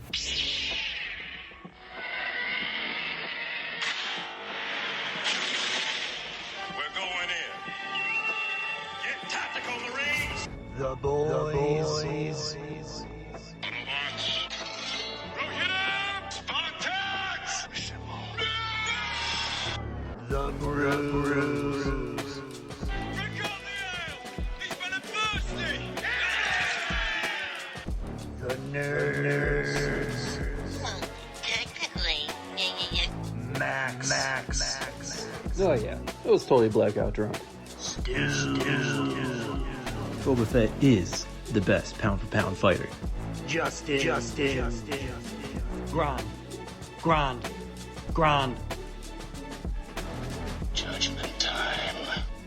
We're going in. Get tactical, Marines! The boys. Autobots. Go hit him! Spartans! The brews. Drink up the ale! He's been thirsty! The nerds. Technically, Max. Oh yeah, it was totally blackout drunk. Boba Fett is the best pound-for-pound fighter. Justin. Grand. Judgment time.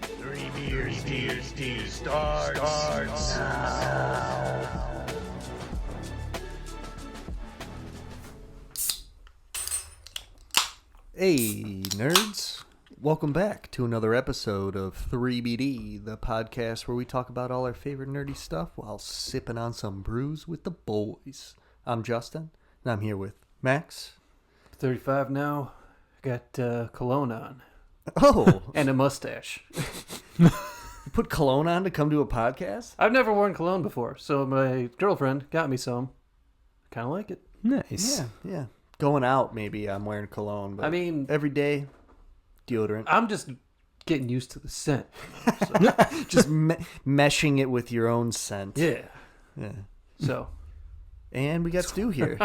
3 beers starts now. Hey, nerds. Welcome back to another episode of 3BD, the podcast where we talk about all our favorite nerdy stuff while sipping on some brews with the boys. I'm Justin, and I'm here with Max. 35 now. Got cologne on Oh, and a mustache. you put cologne on to come to a podcast? I've never worn cologne before, so my girlfriend got me some. Kind of like it. Nice. Yeah. Going out, maybe I'm wearing cologne, but I mean, every day, deodorant. I'm just getting used to the scent. Just meshing it with your own scent. Yeah. Yeah. So, And we got Stu here.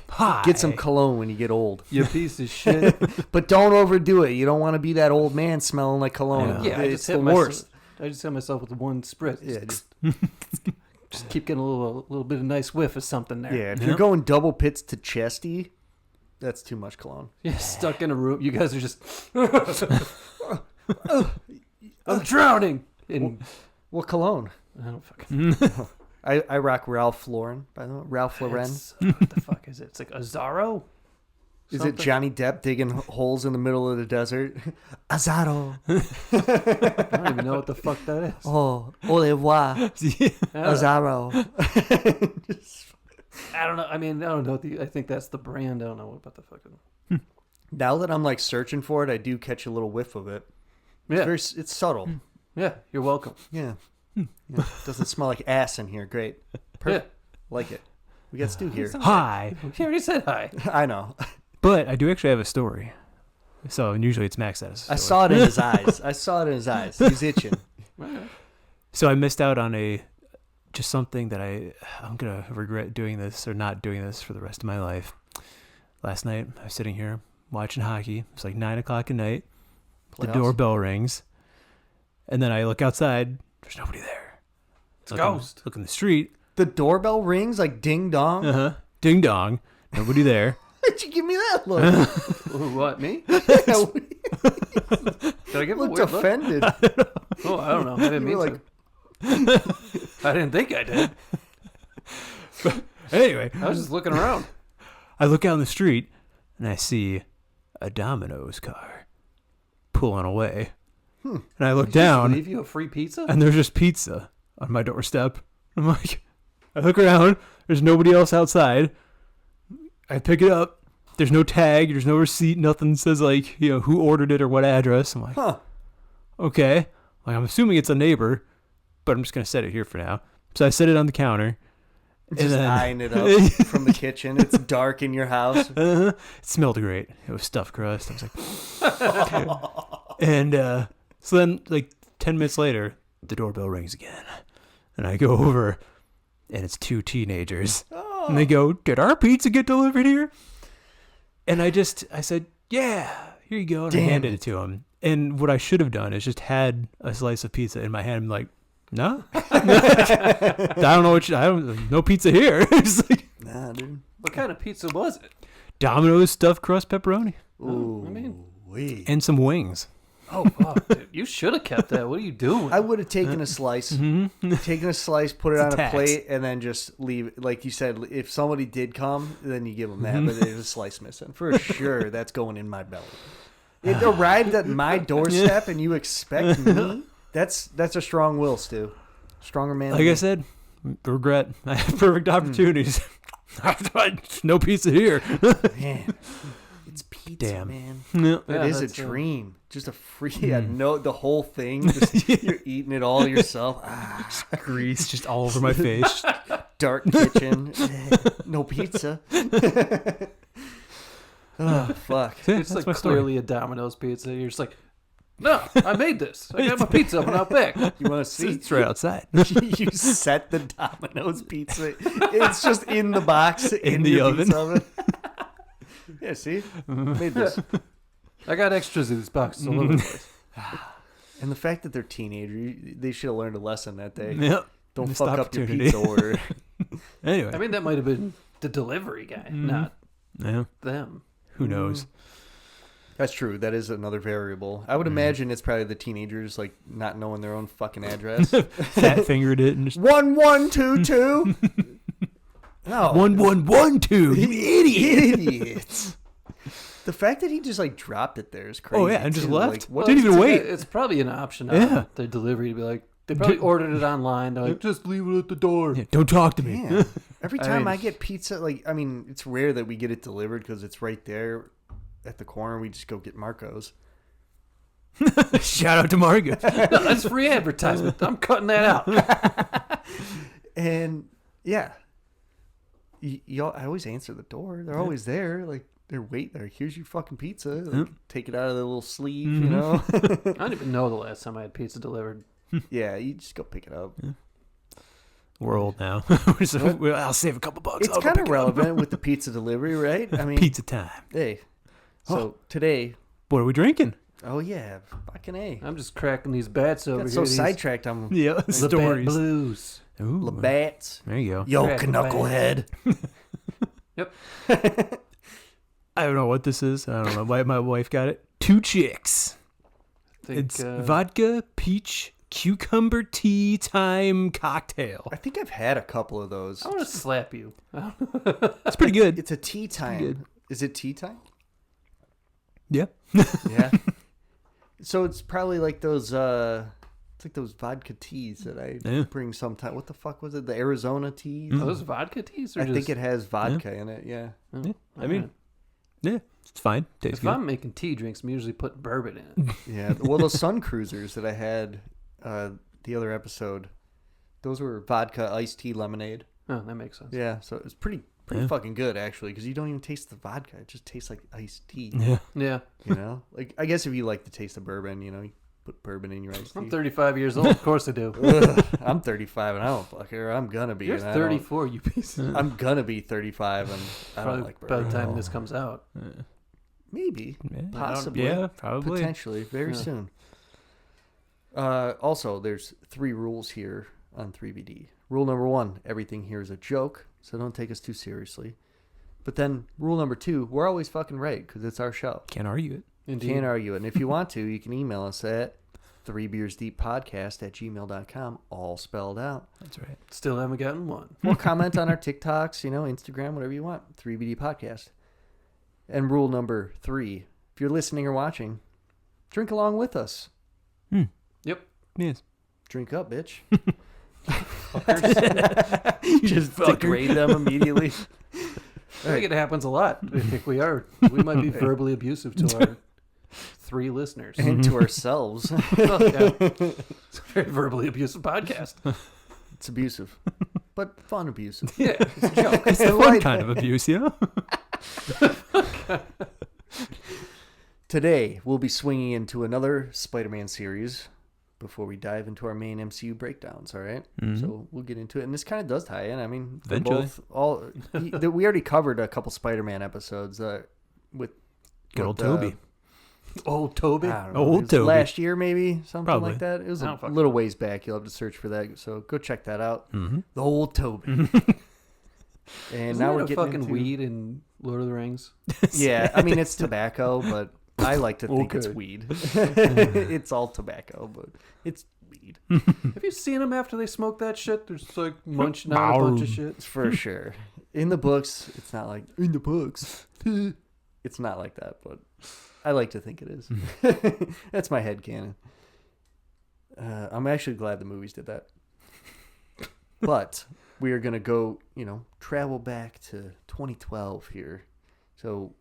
Hi. Get some cologne when you get old. you piece of shit. But don't overdo it. You don't want to be that old man smelling like cologne. Yeah, It's the worst. I just hit myself with one spritz. Yeah, Just keep getting a little bit of nice whiff of something there. yeah. If you're going double pits to chesty, that's too much cologne. Yeah, stuck in a room. You guys are just. I'm drowning. In, What cologne? I don't fucking. I rock Ralph Lauren, by the way. Ralph Lauren. What the fuck is it? It's like Azaro? Is it Johnny Depp digging holes in the middle of the desert? Azaro. I don't even know what the fuck that is. Oh, au revoir. Azaro. I don't know. I mean, I don't know. I think that's the brand. I don't know about the fucking. Now that I'm like searching for it, I do catch a little whiff of it. Yeah. It's subtle. Yeah, you're welcome. Yeah. Yeah. Doesn't smell like ass in here. Great. Perfect. Like it. We got Stu here. Hi. He already said hi. I know. But I do actually have a story. So, and usually it's Max that has a story. I saw it in his eyes. He's itching. So I missed out on just something that I'm going to regret doing this or not doing this for the rest of my life. Last night, I was sitting here watching hockey. It's like 9 o'clock at night. The doorbell rings. And then I look outside. There's nobody there. It's a ghost. Look in the street. The doorbell rings like ding dong. Uh-huh. Ding dong. Nobody there. Why'd you give me that look? What, me? Did I give a looked weird offended. look? Oh, I don't know. I didn't You were mean to. I didn't think I did. Anyway. I was just looking around. I look out in the street and I see a Domino's car pulling away. And I look down Leave you a free pizza? and there's just pizza on my doorstep. I'm like, I look around. There's nobody else outside. I pick it up. There's no tag. There's no receipt. Nothing says like, who ordered it or what address. I'm like, okay. Like, I'm assuming it's a neighbor, but I'm just going to set it here for now. So I set it on the counter. Just eyeing it up from the kitchen. It's dark in your house. It smelled great. It was stuffed crust. I was like, and so then like 10 minutes later, the doorbell rings again. And I go over and it's 2 teenagers. And they go, did our pizza get delivered here? And I said, yeah, here you go. And I handed it to them. And what I should have done is just had a slice of pizza in my hand. I'm like, no, I don't know no pizza here. It's like, Nah, dude. What kind of pizza was it? Domino's stuffed crust pepperoni. Ooh, I mean, And some wings. oh, fuck, dude. You should have kept that. What are you doing? I would have taken a slice, put it on a tax. plate, and then just leave it. Like you said, if somebody did come, then you give them that, but there's a slice missing. For sure, that's going in my belly. It arrived at my doorstep, and you expect me? That's a strong will, Stu. Stronger man. Like I said, regret. I have perfect opportunities. No pizza here. Man, it's pizza, Damn. man. No. That is a that's dream. Just a free, the whole thing. Just, you're eating it all yourself. Grease just all over my face. Dark kitchen. No pizza. Oh, fuck. It's like clearly a Domino's pizza. You're just like, no, I made this. I got my pizza oven out back. You want to see? It's right outside. You set the Domino's pizza. It's just in the box in the your oven. pizza oven. Yeah, see? Made this. I got extras in these boxes all over the place. And the fact that they're teenagers, they should have learned a lesson that day. Yep. Don't Missed fuck up your opportunity. pizza order. Anyway. I mean, that might have been the delivery guy, not Yeah. them. Who knows? That's true. That is another variable. I would imagine it's probably the teenagers like not knowing their own fucking address. Fat fingered it and just 1122. No. 1112. You idiot. Idiots. The fact that he just like dropped it there is crazy. Oh, yeah, and just too. left. Like, what Didn't even it's- wait. It's probably an option Yeah. on the delivery to be like, they probably ordered it online. They're like, just leave it at the door. Yeah, don't talk to me. Man, every I time mean- I get pizza, like, I mean, it's rare that we get it delivered because it's right there at the corner. We just go get Marco's. Shout out to Margo. No, that's free advertisement. I'm cutting that out. And yeah, I always answer the door. They're always there. Like, they're waiting. Like, here's your fucking pizza. Like, take it out of the little sleeve, you know? I don't even know the last time I had pizza delivered. Yeah, you just go pick it up. We're old now. I'll save a couple bucks. It's kind of relevant with the pizza delivery, right? I mean, Pizza time. hey. So today, What are we drinking? oh yeah, fucking A. I'm just cracking these bats over Got here. so these sidetracked. I'm Yeah, Labatt stories. Blues. Ooh, Labatt's. there you go. Yo, Crack a knucklehead. Yep. I don't know what this is. I don't know why my wife got it. Two chicks. I think, It's vodka, peach, cucumber tea time cocktail. I think I've had a couple of those. I want to slap you. It's pretty good. It's a tea time. good. Is it tea time? Yeah. Yeah. So it's probably like those it's like those vodka teas that I Yeah. bring sometime. What the fuck was it? The Arizona teas? Are those vodka teas? Or I just, think it has vodka in it, yeah. Yeah. I mean, yeah, it's fine. Tastes if good. I'm making tea drinks, I'm usually putting bourbon in it. Yeah. Well, those Sun Cruisers that I had the other episode, those were vodka iced tea lemonade. Oh, that makes sense. Yeah, so it was pretty Yeah. fucking good actually, because you don't even taste the vodka; it just tastes like iced tea. Yeah. Yeah. You know, like I guess if you like the taste of bourbon, you know, you put bourbon in your iced tea. I'm 35 years old. Of course I do. Ugh, I'm 35 and I don't fuck her. I'm gonna be. You're and I don't- 34, you piece of... I'm gonna be 35 and I don't Probably like by bourbon. the time this comes out. Maybe, Yeah. possibly, Yeah, probably. potentially, very soon. Also, there's 3 rules here on 3BD. Rule number 1: everything here is a joke, so don't take us too seriously. But then rule number 2: we're always fucking right because it's our show. Can't argue it. Indeed. Can't argue it. And if you want to, you can email us at 3beersdeeppodcast@gmail.com, all spelled out. That's right. Still haven't gotten one. Or comment on our TikToks, you know, Instagram, whatever you want. 3BD Podcast. And rule number 3: if you're listening or watching, drink along with us. Yep. Yes. Drink up, bitch. Just degrade them immediately. I think it happens a lot. I think we might be verbally abusive to our 3 listeners. And to ourselves. Well, yeah. It's a very verbally abusive podcast. It's abusive. But fun abusive. Yeah, it's a joke. It's the fun kind of abuse, you know? Today, we'll be swinging into another Spider-Man series before we dive into our main MCU breakdowns, all right? So we'll get into it. And this kind of does tie in. I mean, they're Eventually. we already covered a couple Spider-Man episodes with Good old with, Toby. Old Toby. I don't know, Old it was Toby. last year, maybe something Probably. like that. It was I a don't fucking little ways back. You'll have to search for that. So go check that out. The old Toby. And Isn't now that we're a getting fucking into, weed in Lord of the Rings? Yeah, I mean it's tobacco, but I like to think it's Okay. weed. It's all tobacco, but it's weed Have you seen them after they smoke that shit? They're just like munching out a bunch of shit. for sure. In the books, it's not like in the books. It's not like that, but I like to think it is. That's my headcanon. I'm actually glad the movies did that. But we are going to go, travel back to 2012 here. So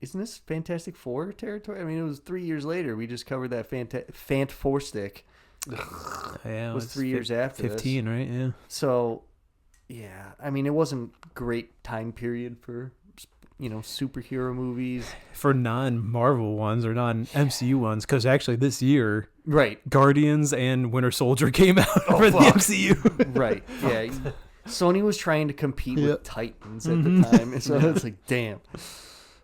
isn't this Fantastic Four territory? I mean, it was 3 years later. We just covered that Fant Four stick. Yeah, It was 3 years after 15, right? Yeah. So, yeah, I mean, it wasn't a great time period for, superhero movies. For non-Marvel ones or non-MCU ones, because actually this year, Right. Guardians and Winter Soldier came out for the fuck. MCU. Right. Yeah. Sony was trying to compete with Titans at the time. So it's like, damn.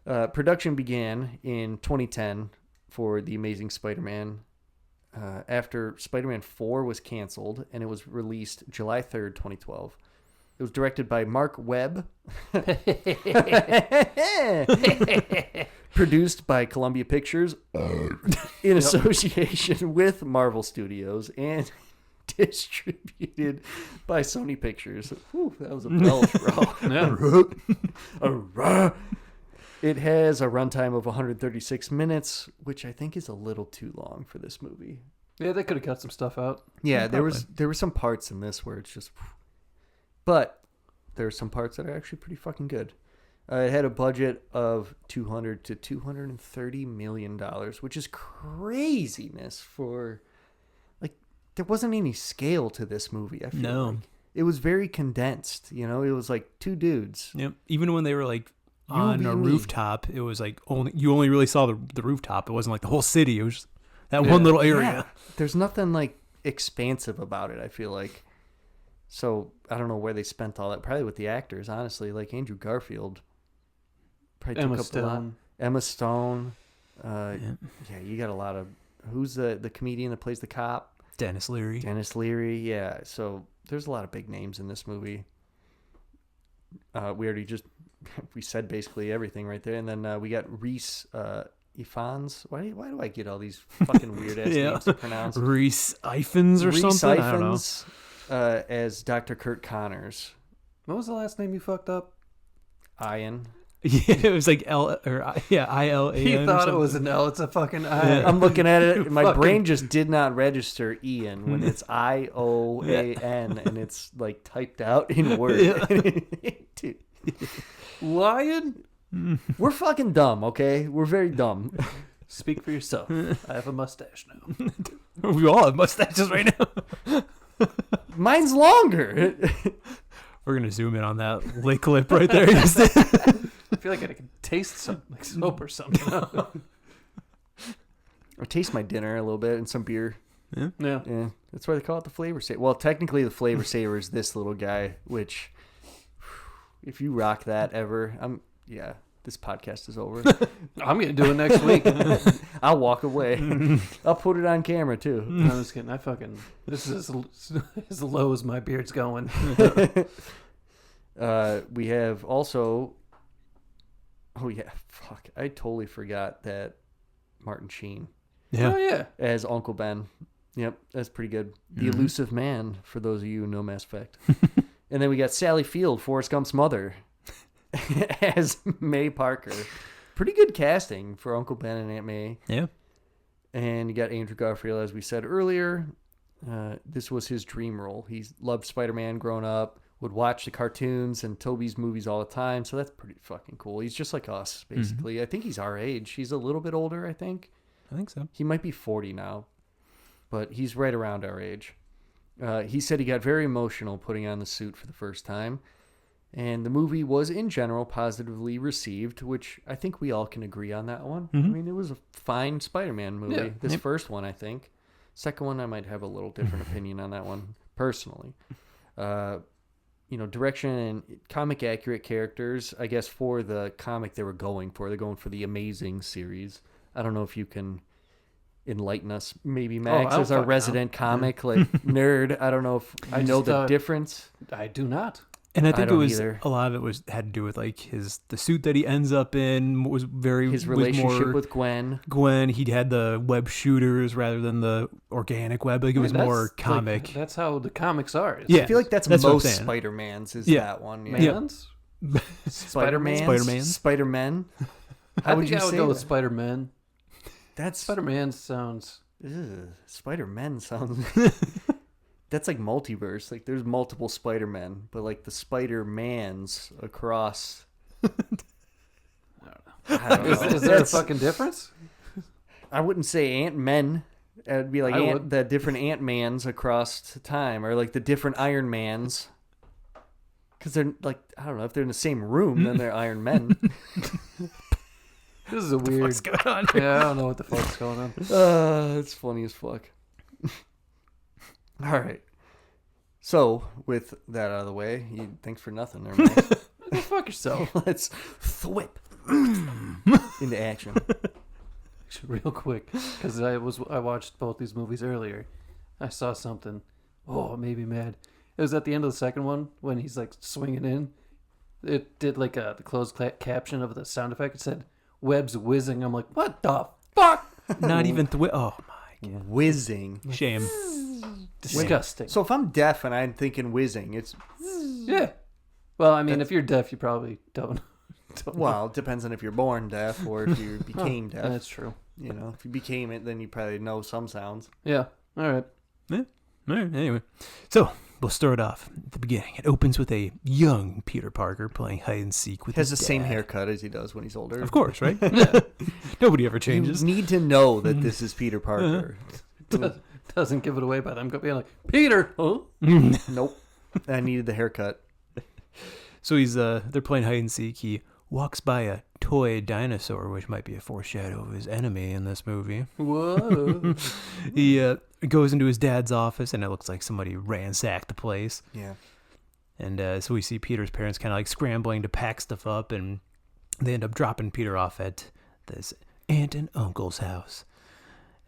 Production began in 2010 for The Amazing Spider-Man. After Spider-Man 4 was canceled, and it was released July 3rd, 2012. It was directed by Mark Webb. Produced by Columbia Pictures in association with Marvel Studios, and distributed by Sony Pictures. Whew, that was a belch, bro. It has a runtime of 136 minutes, which I think is a little too long for this movie. Yeah, they could have cut some stuff out. Yeah, there were some parts in this where it's just, but there are some parts that are actually pretty fucking good. It had a budget of $200 to $230 million, which is craziness for, like, there wasn't any scale to this movie. I feel like it was very condensed. It was like two dudes. Yep. Even when they were like on a rooftop, it was like you only really saw the rooftop. It wasn't like the whole city. It was just that one little area. Yeah. There's nothing like expansive about it, I feel like. So I don't know where they spent all that. Probably with the actors, honestly. Like Andrew Garfield probably Emma took up Stone. a lot. Emma Stone. Yeah, you got a lot of. Who's the comedian that plays the cop? Dennis Leary. Dennis Leary. Yeah. So there's a lot of big names in this movie. We said basically everything right there, and then we got Reese Ifans. Why do I get all these fucking weird ass names to pronounce? Reese Ifans or Reese something. I don't know. Ifans, as Dr. Kurt Connors. What was the last name you fucked up? Ian. Yeah, it was like ILAN. He thought it was an L. It's a fucking I. I'm looking at it. My brain just did not register Ian when it's IOAN and it's like typed out in Word. Dude, Lion? we're fucking dumb, okay? We're very dumb. Speak for yourself. I have a mustache now. We all have mustaches right now. Mine's longer. We're gonna zoom in on that lick clip right there. I feel like I can taste some like soap or something. I taste my dinner a little bit and some beer. Yeah. Yeah, that's why they call it the flavor saver. Well, technically the flavor saver is this little guy, which if you rock that ever, this podcast is over. I'm going to do it next week. I'll walk away. I'll put it on camera too. No, I'm just kidding. This is as low as my beard's going. We have also, I totally forgot that Martin Sheen Yeah. Oh, yeah. as Uncle Ben. Yep, that's pretty good. The Elusive Man, for those of you who know Mass Effect. And then we got Sally Field, Forrest Gump's mother, as May Parker. Pretty good casting for Uncle Ben and Aunt May. Yeah. And you got Andrew Garfield, as we said earlier. This was his dream role. He loved Spider-Man growing up, would watch the cartoons and Toby's movies all the time. So that's pretty fucking cool. He's just like us, basically. I think he's our age. He's a little bit older, I think. I think so. He might be 40 now, but he's right around our age. He said he got very emotional putting on the suit for the first time. And the movie was, in general, positively received, which I think we all can agree on that one. I mean, it was a fine Spider-Man movie. Yeah. This first one, I think. Second one, I might have a little different opinion on that one, personally. Direction and comic accurate characters. I guess for the comic they were going for. They're going for the Amazing series. I don't know if you can enlighten us. Maybe Max I'll is our fucking resident comic nerd. I don't know if I know the difference. I do not. And I think don't it was either. a lot of it had to do with like the suit that he ends up in was very His was relationship more with Gwen. Gwen. He had the web shooters rather than the organic web. Like it was more comic. Like, that's how the comics are. Yeah. I feel like that's what I'm most saying. Spider-Mans is Yeah. that one. Yeah. Mans? Spider-Man. Spider-Man. Spider-Man. How I would think you I would say go with that? Spider-Man. That's Spider-Man sounds... Ugh, Spider-Man sounds. that's like multiverse. Like there's multiple Spider-Men, but like the Spider-Mans across. I don't know. Is there a fucking difference? I wouldn't say Ant-Men. It'd be like I would. the different Ant-Mans across time, or like the different Iron Mans. Because they're like, I don't know, if they're in the same room, then they're Iron Men. This is a weird. What's going on? Yeah, I don't know what the fuck's going on. It's funny as fuck. All right. So, with that out of the way, thanks for nothing there, Mike. Go fuck yourself. Let's thwip into action. Real quick, because I watched both these movies earlier. I saw something. Oh, it made me mad. It was at the end of the second one when he's like swinging in. It did like the closed caption of the sound effect. It said "webs whizzing." I'm like, what the fuck? Not even oh my god. Whizzing. Shame. Disgusting. So if I'm deaf and I'm thinking whizzing, it's... Yeah. Well, I mean, if you're deaf, you probably don't know. Well, it depends on if you're born deaf or if you became deaf. That's true. You know, if you became it, then you probably know some sounds. Yeah. All right. Yeah. All right, anyway. So, we'll start off at the beginning. It opens with a young Peter Parker playing hide and seek with He has his the same dad. haircut as he does when he's older. Of course, right? Nobody ever changes. You need to know that this is Peter Parker. Doesn't give it away by them being like, Peter, huh? Nope. I needed the haircut. So they're playing hide and seek. He walks by a toy dinosaur, which might be a foreshadow of his enemy in this movie. Whoa. He goes into his dad's office, and it looks like somebody ransacked the place. Yeah. And so we see Peter's parents kind of like scrambling to pack stuff up, and they end up dropping Peter off at this aunt and uncle's house.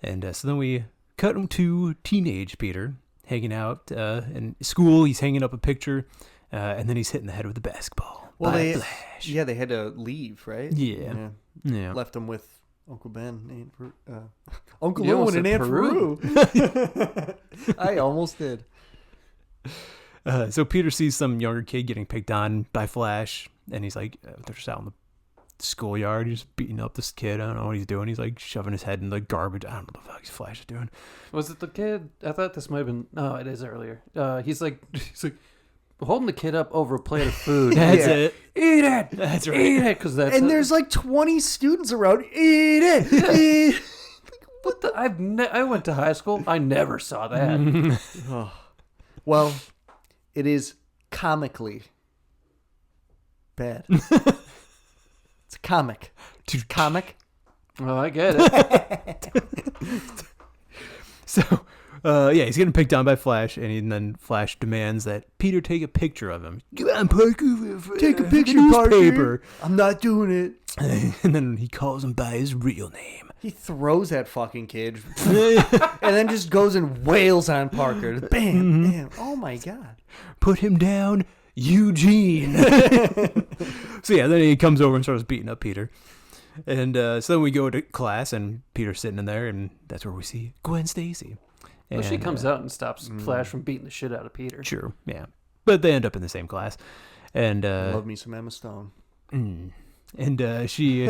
And so then we cut him to teenage Peter hanging out in school. He's hanging up a picture, and then he's hitting the head with a basketball. Well, by Flash. they had to leave, right? Yeah. Yeah. Left him with Uncle Ben, Aunt Uncle You Lou, almost and said Aunt Peru. I almost did. So Peter sees some younger kid getting picked on by Flash, and he's like, they're just out in the schoolyard, he's just beating up this kid. I don't know what he's doing. He's like shoving his head in the garbage. I don't know what the fuck Flash is doing. Was it the kid? I thought this might have been. No, it is earlier. He's like holding the kid up over a plate of food. That's it. Eat it. That's right. Eat it, because that's. And there's like 20 students around. Eat it. Eat it. what the? I went to high school. I never saw that. Well, it is comically bad. It's a comic. Comic. Oh, I get it. So, yeah, he's getting picked on by Flash, and then Flash demands that Peter take a picture of him. Get on, Parker. Take a picture, newspaper. Parker. I'm not doing it. And then he calls him by his real name. He throws that fucking kid and then just goes and wails on Parker. Bam, bam. Oh, my God. Put him down, Eugene. So, yeah, then he comes over and starts beating up Peter. And so then we go to class, and Peter's sitting in there, and that's where we see Gwen Stacy. Well, she And, comes out and stops Flash from beating the shit out of Peter. Sure, yeah. But they end up in the same class. And Love me some Emma Stone. and she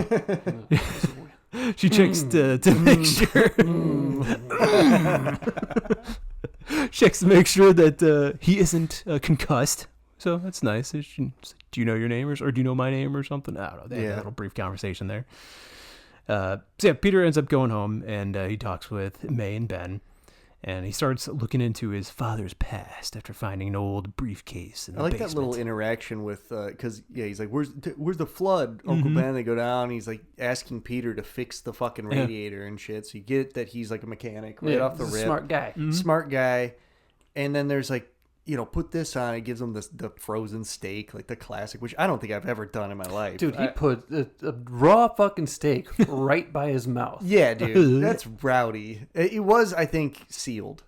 she checks to make sure checks to make sure that he isn't concussed. So that's nice. Do you know your name or do you know my name or something? I don't know. They have a little brief conversation there. So yeah, Peter ends up going home, and he talks with May and Ben. And he starts looking into his father's past after finding an old briefcase in the I like basement. that little interaction with, because, yeah, he's like, where's the flood, Uncle Ben? They go down, he's like asking Peter to fix the fucking radiator and shit. So you get that he's like a mechanic right off the he's a rip. smart guy. Smart guy. And then there's like, put this on. It gives him the frozen steak, like the classic, which I don't think I've ever done in my life. Dude, he put a raw fucking steak right by his mouth. Yeah, dude, that's rowdy. It was, I think, sealed.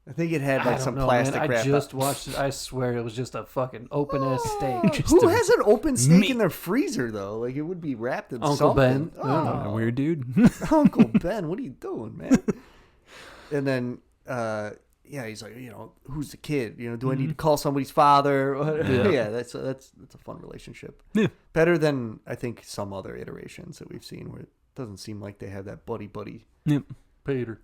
I think it had like some plastic man. wrap. I just watched it. I swear it was just a fucking open ass steak. Who has an open steak in their freezer though? Like it would be wrapped in Uncle something. Ben. Oh, A weird dude. Uncle Ben, what are you doing, man? And then, yeah, he's like, who's the kid? Do I need to call somebody's father? Yeah, that's a fun relationship. Yeah. Better than I think some other iterations that we've seen where it doesn't seem like they have that buddy. Yep. Peter.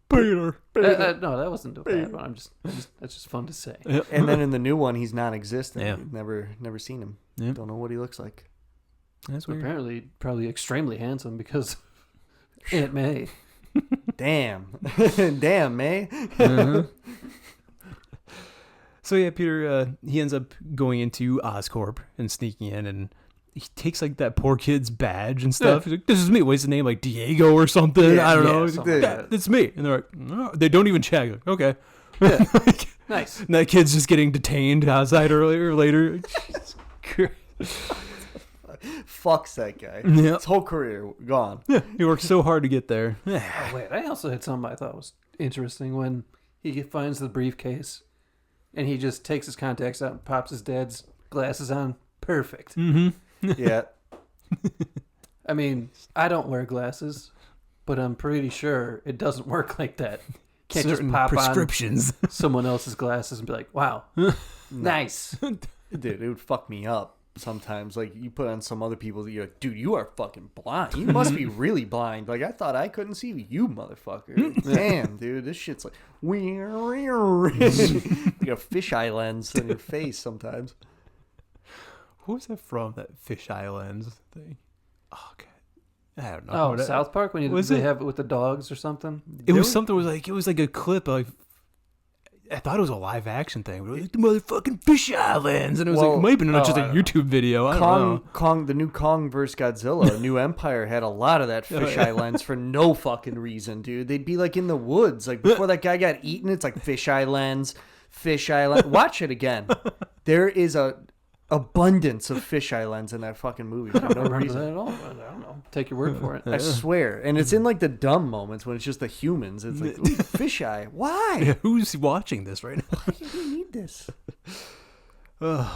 Peter. No, that wasn't a bad one. That's just fun to say. Yep. And then in the new one, he's non-existent. Yeah. We've never seen him. Yeah. Don't know what he looks like. That's weird. Apparently, probably extremely handsome because Aunt May. Damn. Damn, May. Uh-huh. So yeah, Peter, he ends up going into Oscorp and sneaking in, and he takes like that poor kid's badge and stuff. He's like, "This is me." What's his name? Like Diego or something? Yeah, I don't yeah, know. something like that. It's me. And they're like, no. They don't even check. Like, okay. Yeah. Like, Nice. and that kid's just getting detained outside later. Jesus Christ. Fucks that guy. Yeah. His whole career gone. Yeah, he worked so hard to get there. Oh, wait, I also had something I thought was interesting when he finds the briefcase and he just takes his contacts out and pops his dad's glasses on. Perfect. Mm-hmm. Yeah. I mean, I don't wear glasses, but I'm pretty sure it doesn't work like that. Can't Certain just pop prescriptions. on someone else's glasses and be like, wow, nice. Dude, it would fuck me up sometimes. Like, you put on some other people, you're like, dude, you are fucking blind. You must be really blind. Like, I thought I couldn't see you, motherfucker. Damn, dude, this shit's like, like a fisheye lens in your face sometimes. What was that from? That fisheye lens thing? Oh, God. I don't know. Oh, What- South Park when was they it? have it with the dogs or something. It was something. It was like a clip. Like I thought it was a live action thing. But it was like the motherfucking fisheye lens, and it was Well, like maybe not just a I don't know. YouTube video. I don't know. Kong, the new Kong vs. Godzilla, New Empire had a lot of that fisheye lens for no fucking reason, dude. They'd be like in the woods, like before that guy got eaten. It's like fisheye lens. Watch it again. There is a abundance of fisheye lens in that fucking movie for I don't no remember reason. that at all. But I don't know. Take your word for it. I swear, and it's in like the dumb moments when it's just the humans. It's like, ooh, fisheye. Why? Yeah, who's watching this right now? Why do you need this? So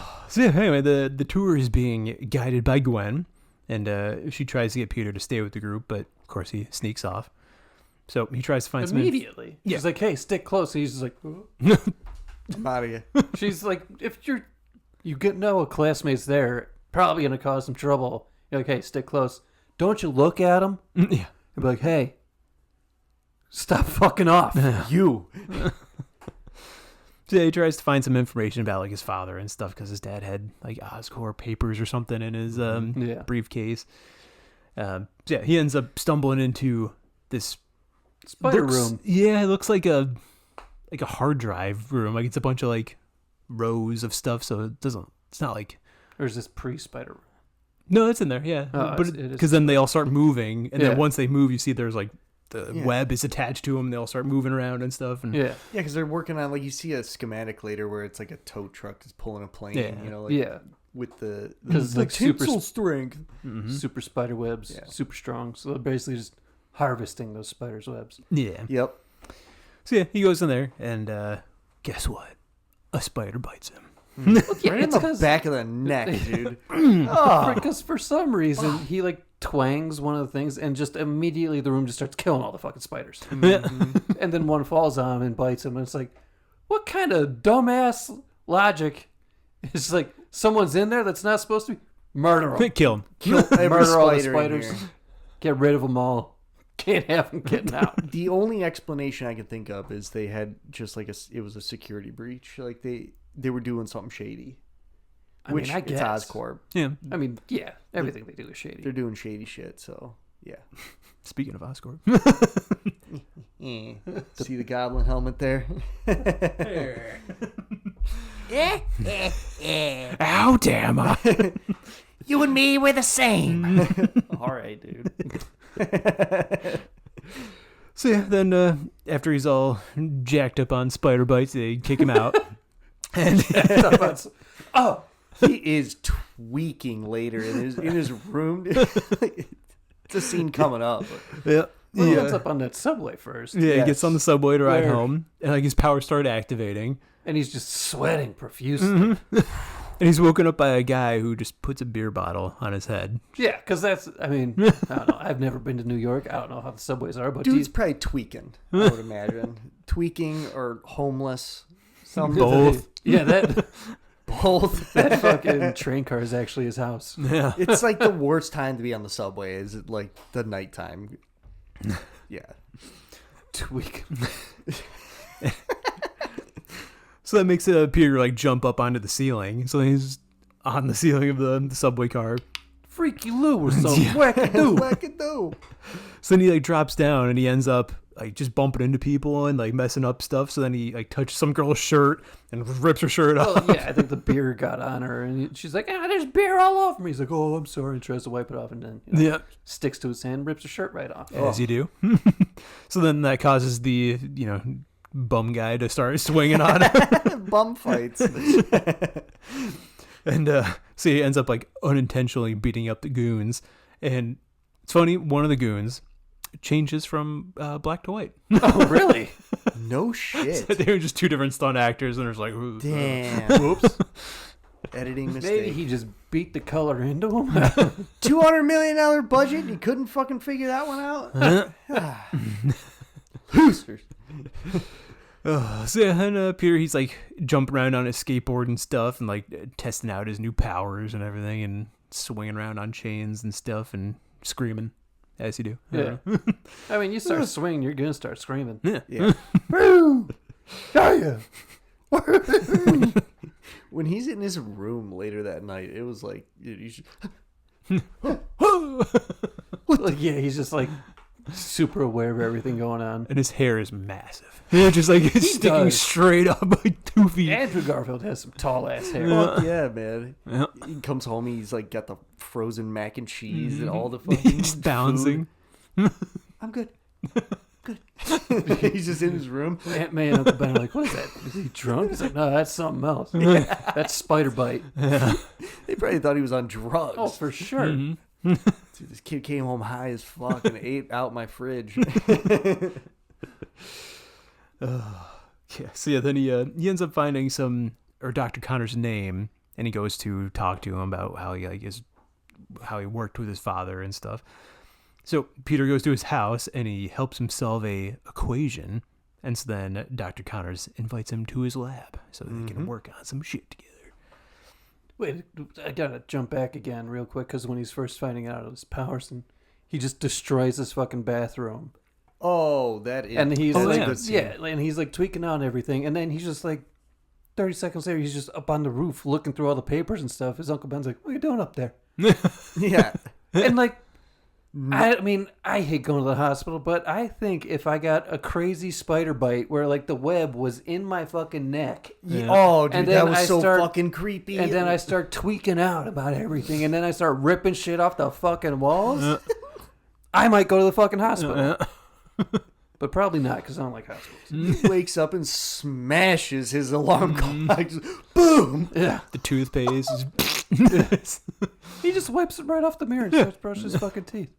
yeah, anyway, the tour is being guided by Gwen, and she tries to get Peter to stay with the group, but of course he sneaks off. So he tries to find Immediately. Yeah. She's like, hey, stick close. And he's just like, I'm out of here. she's like, if you know a classmate's there, probably going to cause some trouble. You're like, hey, stick close. Don't you look at him Yeah. and be like, hey, stop fucking off. You. So yeah, he tries to find some information about like his father and stuff because his dad had like Oscorp papers or something in his Yeah. briefcase. So yeah, he ends up stumbling into this Spider looks- room. Yeah, it looks like a hard drive room. Like it's a bunch of like rows of stuff, so it's not like. Or is this pre-Spider room? No, it's in there, yeah. Oh, but it is. because then they all start moving, and Yeah. then once they move, you see there's like the Yeah. web is attached to them. They all start moving around and stuff. And Yeah. Yeah, because they're working on, like, you see a schematic later where it's like a tow truck that's pulling a plane, Yeah. you know, like, Yeah. with the 'Cause it's like super tensile strength. Mhm. Super spider webs. Yeah. Super strong. So they're basically just harvesting those spiders' webs. yeah. Yep. So yeah, he goes in there, and guess what? A spider bites him. Yeah, Right in it's the 'cause- back of the neck, dude. Oh. Because for some reason, he like twangs one of the things and just immediately the room just starts killing all the fucking spiders. And then one falls on him and bites him. And it's like, what kind of dumbass logic? It's like, someone's in there that's not supposed to be. Murder them. Kill him. Kill every Murder all the spider in spiders. here. Get rid of them all. Can't have them getting out. The only explanation I can think of is they had just like it was a security breach. Like they were doing something shady. I mean, I it's guess. Oscorp. Yeah. I mean, yeah, everything they do is shady. They're doing shady shit, so yeah. Speaking of Oscorp. See the goblin helmet there? Ow, damn. You and me, we're the same. All right, dude. So yeah, then after he's all jacked up on spider bites, they kick him out. And Oh, he is tweaking later in his room. It's a scene coming up. yeah. Well, he ends up on that subway first. Yeah, he Yes. gets on the subway to ride Where- home, and like his powers start activating, And he's just sweating profusely. and he's woken up by a guy who just puts a beer bottle on his head. Yeah, because I don't know. I've never been to New York. I don't know how the subways are, but Dude's probably tweaking, I would imagine. Tweaking or homeless. Some Both. Yeah, that Both. that fucking train car is actually his house. Yeah. It's like the worst time to be on the subway is like the nighttime. Yeah. Tweak. So that makes Peter like jump up onto the ceiling. So he's on the ceiling of the subway car. Freaky Lou or something. Yeah. Wackadoo. So then he like drops down and he ends up like just bumping into people and like messing up stuff. So then he like touches some girl's shirt and rips her shirt off. Well, yeah, I think the beer got on her, and she's like, there's beer all over me. He's like, oh, I'm sorry, and tries to wipe it off, and then sticks to his hand, rips her shirt right off. As you do. So then that causes the, bum guy to start swinging on him. Bum fights. And so he ends up like unintentionally beating up the goons. And it's funny, one of the goons changes from black to white. Oh, really? No shit. So they were just two different stunt actors, and there's like, Damn. Whoops. Editing mistake. Maybe he just beat the color into him. $200 million budget and you couldn't fucking figure that one out? Losers. So yeah, and Peter, he's like jumping around on his skateboard and stuff, and like testing out his new powers and everything, and swinging around on chains and stuff, and screaming as you do. Yeah. I mean, you start swinging, you're gonna start screaming. Yeah. When he's in his room later that night, it was like, dude, you should... Like, yeah, he's just like super aware of everything going on. And his hair is massive. Yeah, just like it's sticking does. straight up like 2 feet. Andrew Garfield has some tall ass hair. Fuck yeah, man. Yeah. He comes home, he's like got the frozen mac and cheese and all the fucking He's bouncing. food. I'm good. Good. He's just in his room. Aunt May and Uncle Ben are like, what is that? Is he drunk? He's like, no, that's something else. That's spider bite. They probably thought he was on drugs. Oh, for sure. Mm-hmm. Dude, this kid came home high as fuck and ate out my fridge. Yeah. So yeah, then he ends up finding Dr. Connor's name, and he goes to talk to him about how he worked with his father and stuff. So Peter goes to his house and he helps him solve a equation, and so then Dr. Connors invites him to his lab so they can work on some shit together. Wait, I gotta jump back again real quick, because when he's first finding out his powers, and he just destroys his fucking bathroom. Oh, that is... And he's Oh, like, yeah. good scene. yeah, and he's like tweaking out and everything, and then he's just like, 30 seconds later, he's just up on the roof looking through all the papers and stuff. His Uncle Ben's like, what are you doing up there? Yeah. And like, I mean, I hate going to the hospital, but I think if I got a crazy spider bite where like the web was in my fucking neck, Oh, dude, And that then was I so start- fucking creepy. and then I start tweaking out about everything, and then I start ripping shit off the fucking walls, I might go to the fucking hospital. But probably not, because I don't like hospitals. He wakes up and smashes his alarm clock. Just, boom! Yeah. The toothpaste is... He just wipes it right off the mirror and starts brushing his fucking teeth.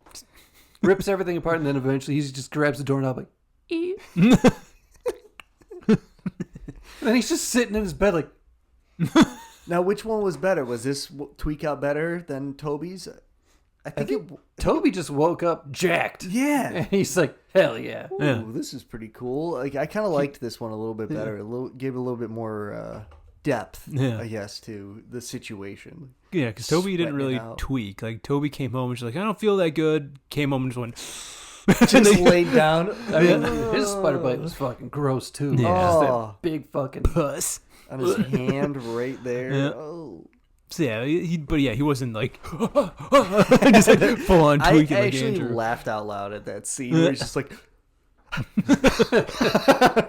Rips everything apart, and then eventually he just grabs the doorknob like, "Ee." And then he's just sitting in his bed like, Now, which one was better? Was this tweak out better than Toby's? I think Toby just woke up jacked. Yeah. And he's like, hell yeah. Ooh, Yeah. this is pretty cool. Like, I kind of liked this one a little bit better. Gave it a little bit more depth, Yeah. I guess, to the situation. Yeah, because Toby didn't Sweating really it out. tweak. Like, Toby came home and she's like, I don't feel that good. Came home and just went... Just laid down. I mean, his spider bite was fucking gross too. Yeah. Just that Oh. big fucking Puss. On his hand right there. Yeah. Oh. So yeah, he wasn't like just like full on I tweaking like actually Andrew. laughed out loud at that scene where he's just like...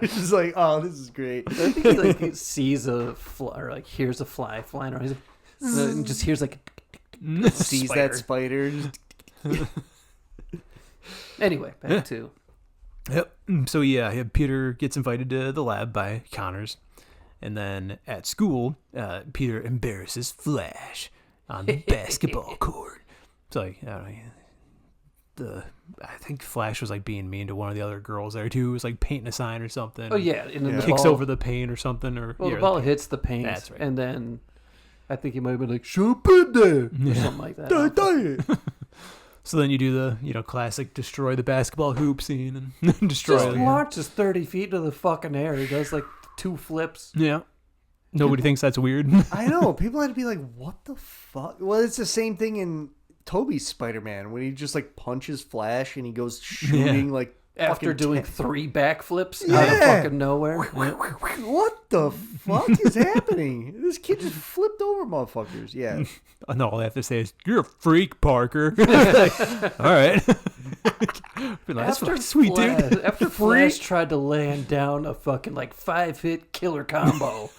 He's just like, oh, this is great. I think he like sees a fly, or like hears a fly flying around. He's like, and just hears like, Sees that spider. Just, anyway, back to Yep. So yeah, Peter gets invited to the lab by Connors, and then at school, Peter embarrasses Flash on the basketball court. It's like, I don't know, I think Flash was like being mean to one of the other girls there too. He was like painting a sign or something. oh yeah, and then the Kicks ball, over the paint or something, or well, yeah, the ball hits the paint. That's right. And then I think he might have been like, "Shoot it there," or something like that. So then you do the classic destroy the basketball hoop scene and destroy Just it. launches 30 feet into the fucking air. He does like 2 flips. Yeah. Nobody thinks that's weird. I know. People had to be like, what the fuck? Well, it's the same thing in Toby's Spider-Man when he just like punches Flash and he goes shooting like After fucking doing 10 3 backflips out of Yeah. fucking nowhere. What the fuck is happening? This kid just flipped over motherfuckers. Yeah. And all I have to say is, "You're a freak, Parker." Like, all right. Be like, that's fucking sweet, dude. After Flash tried to land down a fucking like 5-hit killer combo,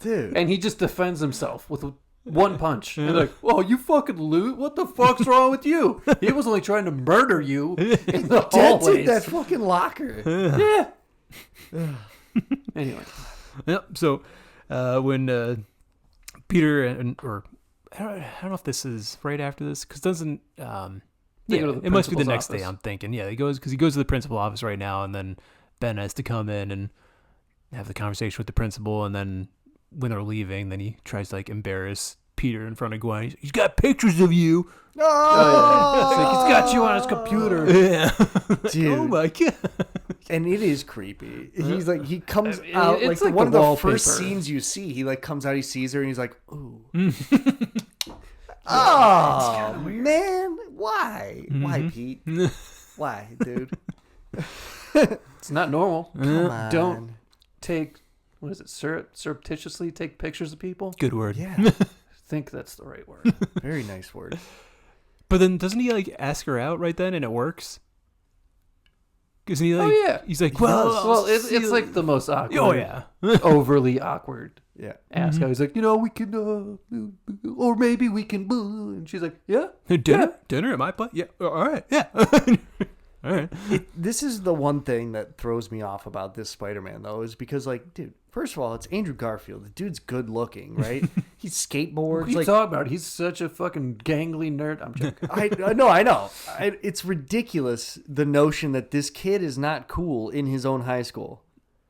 Dude. and he just defends himself with 1 punch. And like, oh, you fucking loot? What the fuck's wrong with you? He was only trying to murder you in the Dented hallways. that fucking locker. Yeah. Anyway, Yep. So when Peter or I don't know if this is right after this, because doesn't They go to the it must be the principal's next day. office. I'm thinking, yeah, he goes to the principal office right now, and then Ben has to come in and have the conversation with the principal, and then when they're leaving, then he tries to like embarrass Peter in front of Gwen. He's got pictures of you. Oh, it's like he's got you on his computer. Yeah. Dude. Oh my god. And it is creepy. He's like, he comes I mean, out it's like, like one the of the first wallpaper. scenes you see. He like comes out, he sees her, and he's like, ooh. Oh man, why? Why, Pete? Why, dude? It's not normal. Come on. Don't take, what is it, surreptitiously take pictures of people? Good word. Yeah, I think that's the right word. very nice word. But then doesn't he like ask her out right then, and it works? Isn't he like? Oh, yeah. He's like, He well, does. Well, it's like the most awkward. oh yeah. Overly awkward. Yeah, Ask how he's like, we can, or maybe we can, and she's like, yeah. Dinner at my place? Yeah. All right. Yeah. All right. this is the one thing that throws me off about this Spider-Man though, is because like, dude, first of all, it's Andrew Garfield. The dude's good looking, right? He skateboards. What are you like, talking about? He's such a fucking gangly nerd. I'm joking. I know. It's ridiculous the notion that this kid is not cool in his own high school.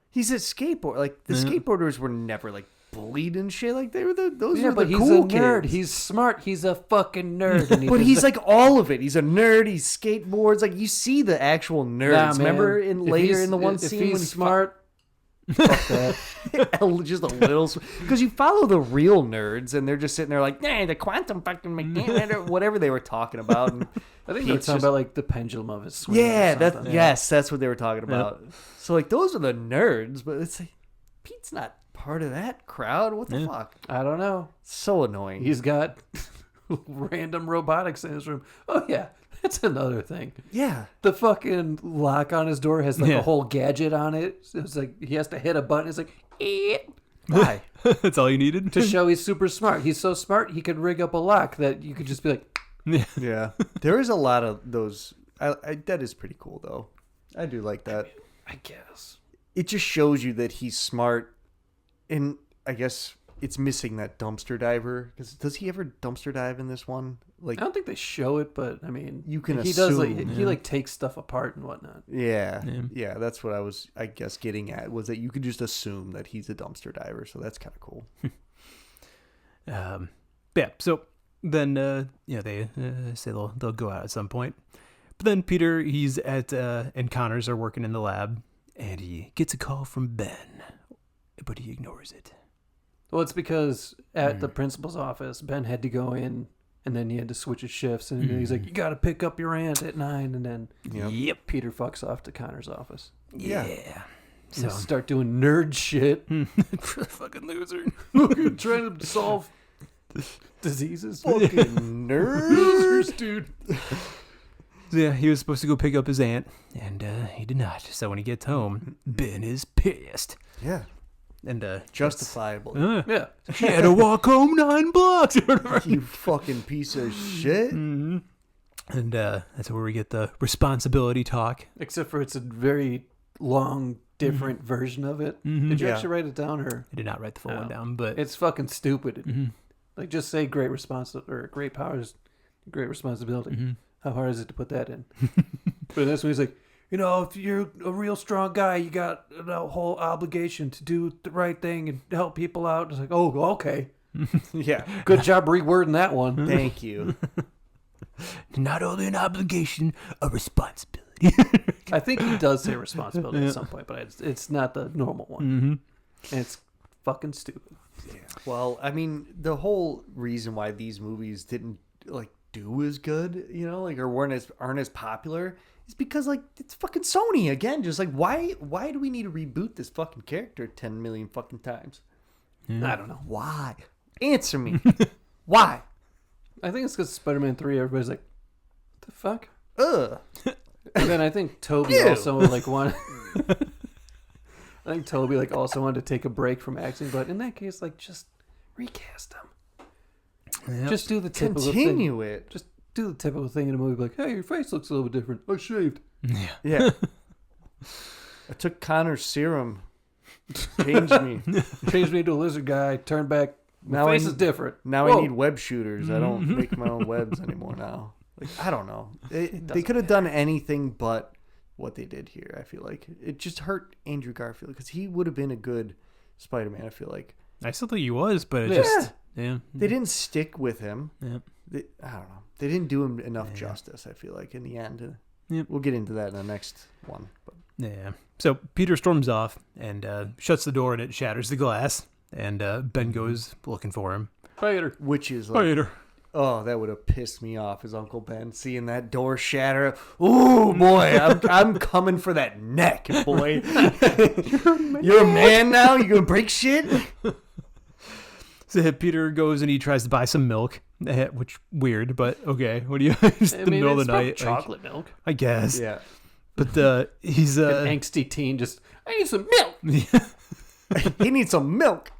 He's a skateboarder. Like the skateboarders were never like bullied and shit. Like they were those Yeah, were but the he's cool a nerd. kids. He's smart. He's a fucking nerd. And But he's like all of it. He's a nerd. He skateboards. Like you see the actual nerds. Nah, man. Remember If later he's- in the one if scene he's when he's smart. Fuck that. just a little, because you follow the real nerds and they're just sitting there like, nah, the quantum fucking mechanic, or whatever they were talking about. And I think they're Pete's talking just- about like the pendulum of his swing. yeah, or something. that's what they were talking about. So like those are the nerds, but it's like Pete's not part of that crowd. What the fuck? I don't know. So annoying. He's got random robotics in his room. Oh yeah, that's another thing. yeah. The fucking lock on his door has like Yeah. a whole gadget on it. So it's like he has to hit a button. It's like Why? That's all you needed to show he's super smart. He's so smart he could rig up a lock that you could just be like, Yeah. There is a lot of those. That is pretty cool though. I do like that. I guess. It just shows you that he's smart, and I guess it's missing that dumpster diver. Because does he ever dumpster dive in this one? Like, I don't think they show it, but I mean, You can he does like assume, he like takes stuff apart and whatnot. yeah, that's what I was, I guess, getting at, was that you could just assume that he's a dumpster diver. So that's kind of cool. Yeah. So then, they say they'll go out at some point. But then Peter, he's at and Connors are working in the lab, and he gets a call from Ben, but he ignores it. Well, it's because at the principal's office, Ben had to go in, and then he had to switch his shifts, and he's like, "You got to pick up your aunt at 9," and then Yep. Peter fucks off to Connor's office. Yeah. So start doing nerd shit, Fucking loser. trying to solve diseases. Fucking nerd. Losers, dude. So yeah, he was supposed to go pick up his aunt, and he did not. So when he gets home, Ben is pissed. Yeah, And justifiable. Yeah. he had to walk home 9 blocks. You fucking piece of shit. And that's where we get the responsibility talk. Except for it's a very long, different version of it. Did you Yeah. actually write it down, or I did not write the full No. one down, but it's fucking stupid? Like, just say great great powers, great responsibility. How hard is it to put that in? But in this one, he's like, if you're a real strong guy, you got a whole obligation to do the right thing and help people out. It's like, oh, okay. Yeah. Good job rewording that one. Thank you. not only an obligation, a responsibility. I think he does say responsibility at some point, but it's not the normal one. And it's fucking stupid. Well, I mean, the whole reason why these movies didn't do as good, you know, like, or aren't as popular, is because, like, it's fucking Sony again. Just like, why do we need to reboot this fucking character 10 million fucking times? I don't know. Why? Answer me. Why? I think it's because Spider-Man 3, everybody's like, what the fuck? Ugh. And then I think Toby Ew. also like wanted. I think Toby like also wanted to take a break from acting, but in that case, like just recast him. Yep. Just do the typical thing. Continue it. Just do the typical thing in a movie, like, hey, your face looks a little bit different. I shaved. Yeah. Yeah. I took Connor's serum. Changed me. Changed me to a lizard guy. Turned back. My Now face I- is different. Now Whoa. I need web shooters. I don't make my own webs anymore now. Like, I don't know. They could have done anything but what they did here, I feel like. It just hurt Andrew Garfield because he would have been a good Spider-Man, I feel like. I still think he was, but it Yeah. just yeah. They didn't stick with him. Yep. I don't know. They didn't do him enough justice, I feel like, in the end. Yep. We'll get into that in the next one. But Yeah. So Peter storms off and shuts the door, and it shatters the glass. And Ben goes looking for him. Spider. which is like, Peter. oh, that would have pissed me off as Uncle Ben seeing that door shatter. Ooh, boy, I'm coming for that neck, boy. You're a man now? You gonna break shit? So Peter goes and he tries to buy some milk, which weird, but okay. What do you? It's I the mean, middle of it's the probably night, chocolate milk. I guess. Yeah. But he's An angsty teen just, I need some milk. He needs some milk.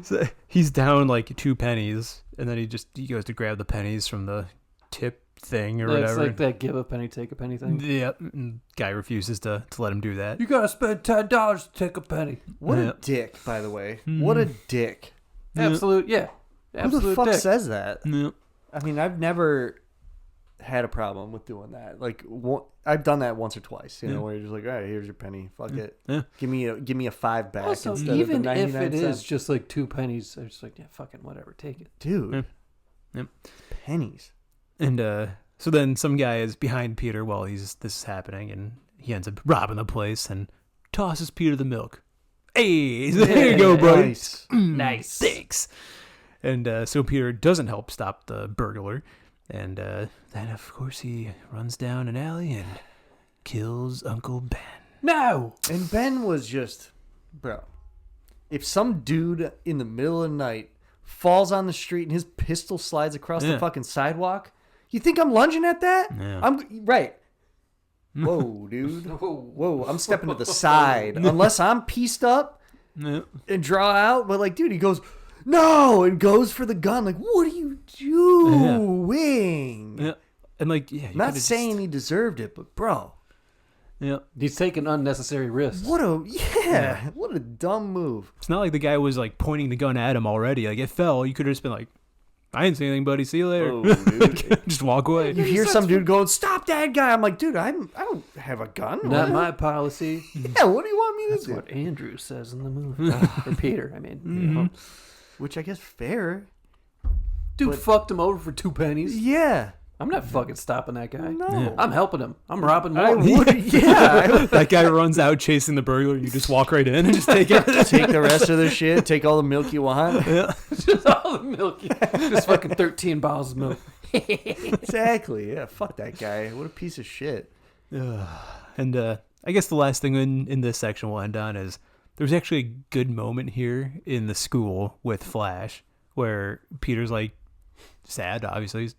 so he's down like 2 pennies, and then he goes to grab the pennies from the tip thing or Yeah, it's whatever. like that give a penny, take a penny thing. Yeah, and guy refuses to let him do that. You gotta spend $10 to take a penny. What Yeah. a dick, by the way. What a dick. Absolute, yeah. Who Absolute the fuck dick. says that? Yeah. I mean, I've never had a problem with doing that. Like, I've done that once or twice, you know, where you're just like, all right, here's your penny. Fuck it. Yeah. Give me a 5 back Also, instead even of the if 99 it is cents. just like 2 pennies, I'm just like, yeah, fucking whatever, take it. Dude. Yep. Pennies. And so then some guy is behind Peter while this is happening, and he ends up robbing the place and tosses Peter the milk. Hey, there you go, buddy. Nice. Nice. Thanks. And so Peter doesn't help stop the burglar. And then, of course, he runs down an alley and kills Uncle Ben. No! And Ben was just, bro, if some dude in the middle of the night falls on the street and his pistol slides across the fucking sidewalk, you think I'm lunging at that? Yeah. I'm right. Whoa, dude. Whoa, I'm stepping to the side. Unless I'm pieced up Yeah. and draw out. But, like, dude, he goes, no, and goes for the gun. Like, what are you doing? Yeah. And, like, yeah. Not saying he deserved it, but, bro, Yeah. He's taking unnecessary risks. what a what a dumb move. It's not like the guy was, like, pointing the gun at him already. Like, it fell. You could have just been like, I didn't see anything, buddy. See you later. Oh, dude. Just walk away. You hear some dude going, stop that guy. I'm like, dude, I don't have a gun. Not What? my policy. Yeah, what do you want me to That's do? what Andrew says in the movie. Or Peter, I mean. You know. Which I guess fair. Dude fucked him over for 2 pennies. Yeah. I'm not fucking stopping that guy. No. Yeah. I'm helping him. I'm robbing I more. would, yeah. That guy runs out chasing the burglar. You just walk right in and just take it. Take the rest of the shit. Take all the milk you want. Yeah. Just all the milk. Just fucking 13 bottles of milk. Exactly. Yeah. Fuck that guy. What a piece of shit. And I guess the last thing in this section we'll end on is there's actually a good moment here in the school with Flash where Peter's like sad, obviously. His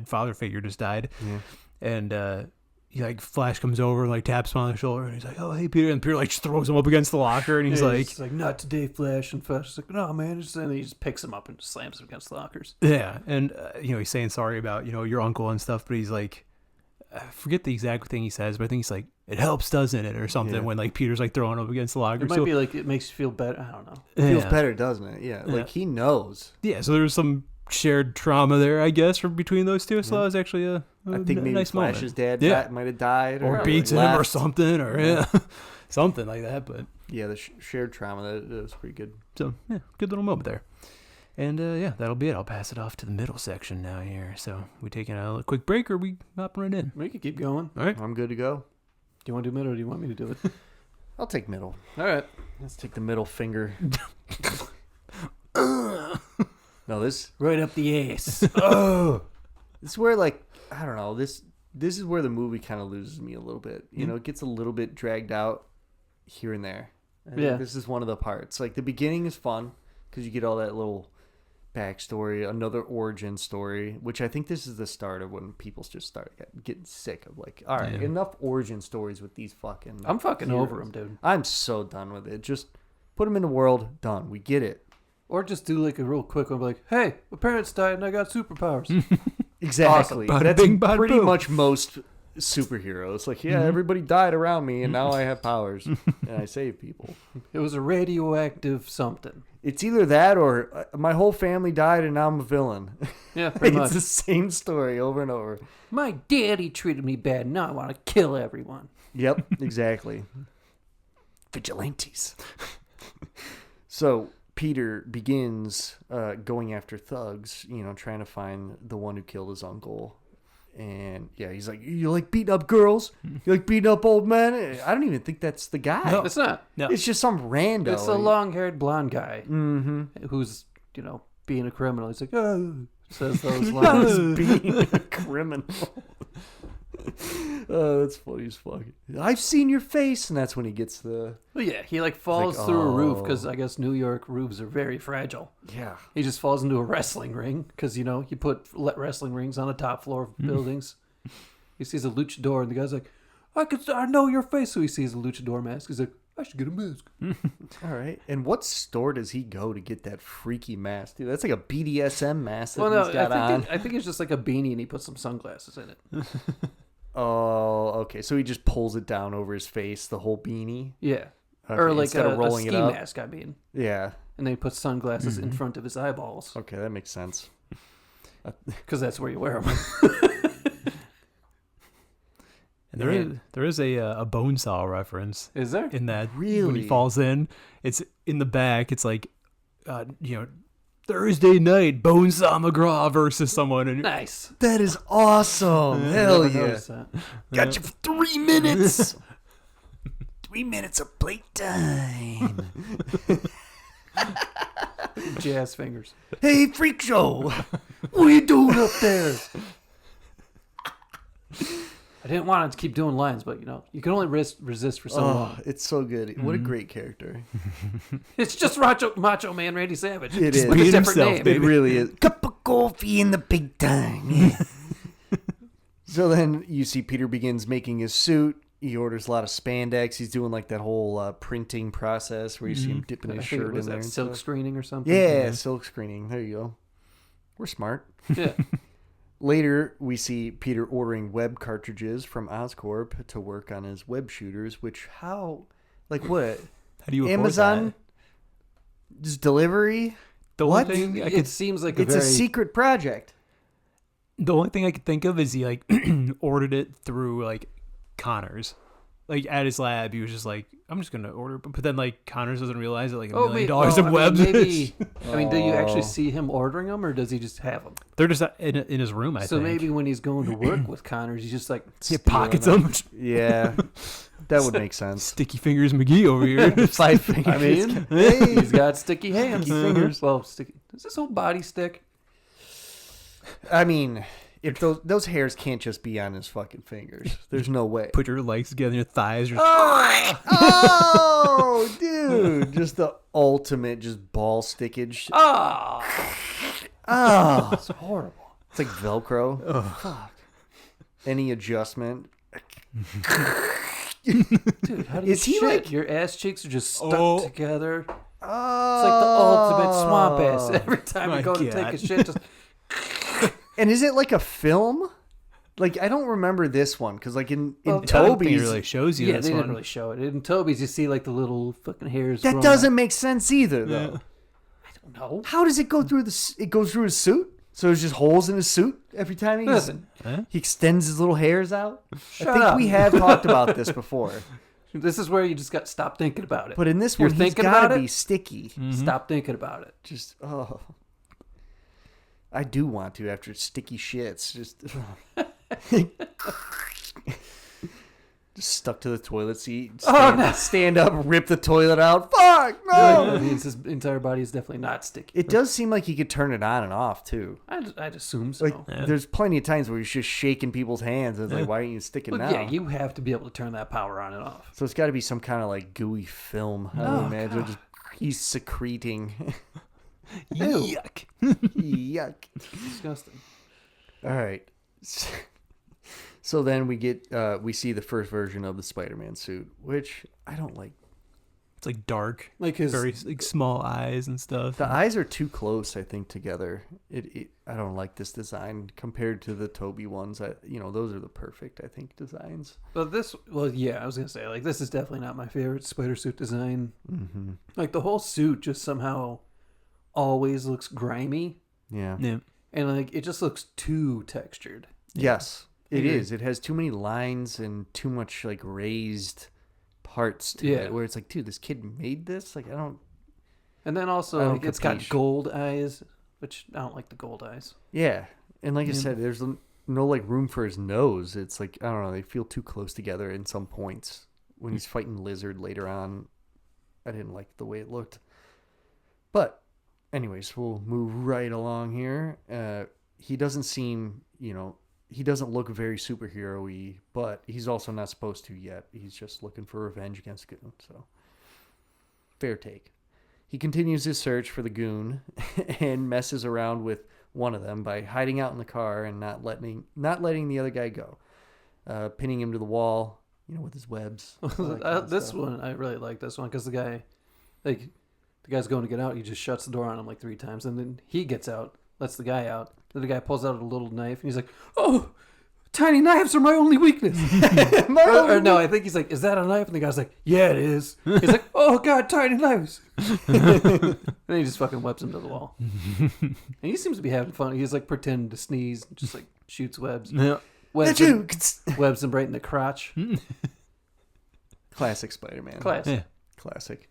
father figure just died. Yeah. And he like Flash comes over and like taps him on the shoulder and he's like, oh, hey, Peter. And Peter like just throws him up against the locker and he's like, not today, Flash. And Flash is like, no, man. And then he just picks him up and just slams him against the lockers. yeah. And, he's saying sorry about, your uncle and stuff, but he's like, I forget the exact thing he says, but I think he's like, it helps, doesn't it? Or something Yeah. when like Peter's like throwing up against the locker. It might be like, it makes you feel better. I don't know. It feels Yeah. better, doesn't it? Yeah. Like, he knows. Yeah, so there's some shared trauma there, I guess, between those two. So that was actually a I think maybe nice Flash's moment. dad might have died. Or Or beats him left. or something, or something like that. But Yeah, the shared trauma, that was pretty good. so, yeah, good little moment there. And yeah, that'll be it. I'll pass it off to the middle section now here. So we taking a quick break or we hopping right in? We could keep going. All right. I'm good to go. Do you want to do middle or do you want me to do it? I'll take middle. All right. Let's take the middle finger. No, this. Right up the ass. Oh. This is where, like, I don't know, this is where the movie kind of loses me a little bit. You know, it gets a little bit dragged out here and there. I think this is one of the parts. Like, the beginning is fun because you get all that little backstory, another origin story, which I think this is the start of when people just start getting sick of, like, all right, enough origin stories with these fucking I'm fucking heroes. over them, dude. I'm so done with it. Just put them in the world, done. We get it. Or just do like a real quick one, like, hey, my parents died and I got superpowers. Exactly. Bada That's bing, bada pretty boom. much most superheroes. Like, everybody died around me, and now I have powers, and I save people. It was a radioactive something. It's either that or my whole family died, and now I'm a villain. Yeah, pretty It's much. the same story over and over. My daddy treated me bad, now I want to kill everyone. Yep, exactly. Vigilantes. So Peter begins going after thugs, you know, trying to find the one who killed his uncle. And yeah, he's like, you like beating up girls? You like beating up old men? I don't even think that's the guy. It's not. No. It's just some rando. It's a long-haired blonde guy who's, you know, being a criminal. He's like, oh, says those lines. being a criminal. Oh, that's funny as fuck. I've seen your face, and that's when he gets the Well, yeah, he like falls like, through a roof oh. because I guess New York roofs are very fragile. yeah. He just falls into a wrestling ring because, you know, you put wrestling rings on the top floor of buildings. He sees a luchador, and the guy's like, I know your face. So he sees a luchador mask. He's like, I should get a mask. All right. And what store does he go to get that freaky mask, dude? That's like a BDSM mask that Well, no, he's got on. I think it's just like a beanie, and he puts some sunglasses in it. Oh, okay. So he just pulls it down over his face, the whole beanie. Yeah. Okay, Or like instead of rolling ski it up. mask, I mean. Yeah. And then he puts sunglasses in front of his eyeballs Okay, that makes sense. because that's where you wear them. And there is a bone saw reference Is there? in that when Really? he falls in. It's in the back. It's like, you know, Thursday night, Bonesaw McGraw versus someone. And Nice. That is awesome. Hell Never yeah. noticed that. Got you for 3 minutes. 3 minutes of playtime. Jazz fingers. Hey, freak show. What are you doing up there? I didn't want to keep doing lines, but, you know, you can only resist for so long. It's so good. What a great character. It's just Macho Man Randy Savage. It Just is. with a Being different himself, name. baby. It really is. Cup of coffee in the big time. So then you see Peter begins making his suit. He orders a lot of spandex. He's doing like that whole printing process where you see him dipping I his think it shirt in was there. that and silk stuff. screening or something. Yeah, silk screening. There you go. We're smart. Yeah. Later, we see Peter ordering web cartridges from Oscorp to work on his web shooters, which like what? how do you afford Amazon? that? Just delivery? The What? only thing I It could seems like It's a a very... secret project. The only thing I could think of is he like ordered it through like Connors. Like at his lab, he was just like, I'm just gonna order, but then like Connors doesn't realize it like $1 million well, of webs. Maybe, I mean, do you Oh. actually see him ordering them, or does he just have them? They're just in his room. I So think. maybe when he's going to work with Connors, he's just like, he pockets them. Yeah, that would make sense. Sticky fingers McGee over here. 5 fingers. I mean, he's got sticky hands. Sticky fingers. Well, sticky. Does this whole body stick? I mean, if those hairs can't just be on his fucking fingers, there's no way. Put your legs together, your thighs. Just, Oh, dude, just the ultimate just ball stickage. Oh, Oh, it's horrible. it's like Velcro. Fuck. Any adjustment. Dude, how do you Is he shit? like- Your ass cheeks are just stuck Oh. together. It's Oh, like the ultimate swamp ass. Every time My you go to take God. a shit, just And is it like a film? Like, I don't remember this one because, like, in I don't think Toby's, it really shows you yeah, this they one. didn't really show it. In Toby's, you see like the little fucking hairs. that growing doesn't out. make sense either, though. No. How does it go through it goes through his suit? So there's just holes in his suit every time Listen, he extends his little hairs out? Shut I think up. we have talked about this before. this is where you just got to stop thinking about it. But in this You're one, he's thinking got about to be it? sticky. Stop thinking about it. Just, oh. I do want to after sticky shits. Just Just stuck to the toilet seat. Oh, no. Stand up, rip the toilet out. Fuck, no! That means his entire body is definitely not sticky. It does seem like he could turn it on and off, too. I'd assume so. Like, there's plenty of times where he's just shaking people's hands. And it's like, why aren't you sticking Well, now? yeah, you have to be able to turn that power on and off. So it's got to be some kind of like gooey film. I would imagine. Just, he's secreting. Yuck. Yuck. Disgusting. All right. So then we see the first version of the Spider-Man suit, which I don't like. It's like dark, Like his very like small eyes and stuff. The eyes are too close, I think, together. I don't like this design compared to the Toby ones. Those are the perfect, I think, designs. But I was gonna say, like, this is definitely not my favorite spider suit design. Mm-hmm. Like, the whole suit just somehow always looks grimy, Yeah. Yeah. and like it just looks too textured. Yes, it Mhm. is. It has too many lines and too much like raised parts to Yeah. it, where it's like, dude, this kid made this. Like, I don't. And then I also, don't like, it's got capiche. gold eyes, which I don't like the gold eyes. Yeah, and like I Yeah. said, there's no like room for his nose. It's like, I don't know. They feel too close together in some points. When he's fighting Lizard later on, I didn't like the way it looked. But, anyways, we'll move right along here. He doesn't seem, he doesn't look very superhero-y, but he's also not supposed to yet. He's just looking for revenge against Goon, so fair take. He continues his search for the Goon and messes around with one of them by hiding out in the car and not letting the other guy go, pinning him to the wall, with his webs. all that kind of This stuff. one, I really like this one because the guy's going to get out. He just shuts the door on him like 3 times, and then he gets out, lets the guy out. Then the guy pulls out a little knife, and he's like, "Oh, tiny knives are my only weakness." or no, I think he's like, "Is that a knife?" And the guy's like, "Yeah, it is." He's like, "Oh God, tiny knives!" And then he just fucking webs him to the wall. And he seems to be having fun. He's like pretending to sneeze, just like shoots webs. Yeah. Webs him, webs him right in the crotch. Classic Spider-Man. Classic. Yeah. Classic.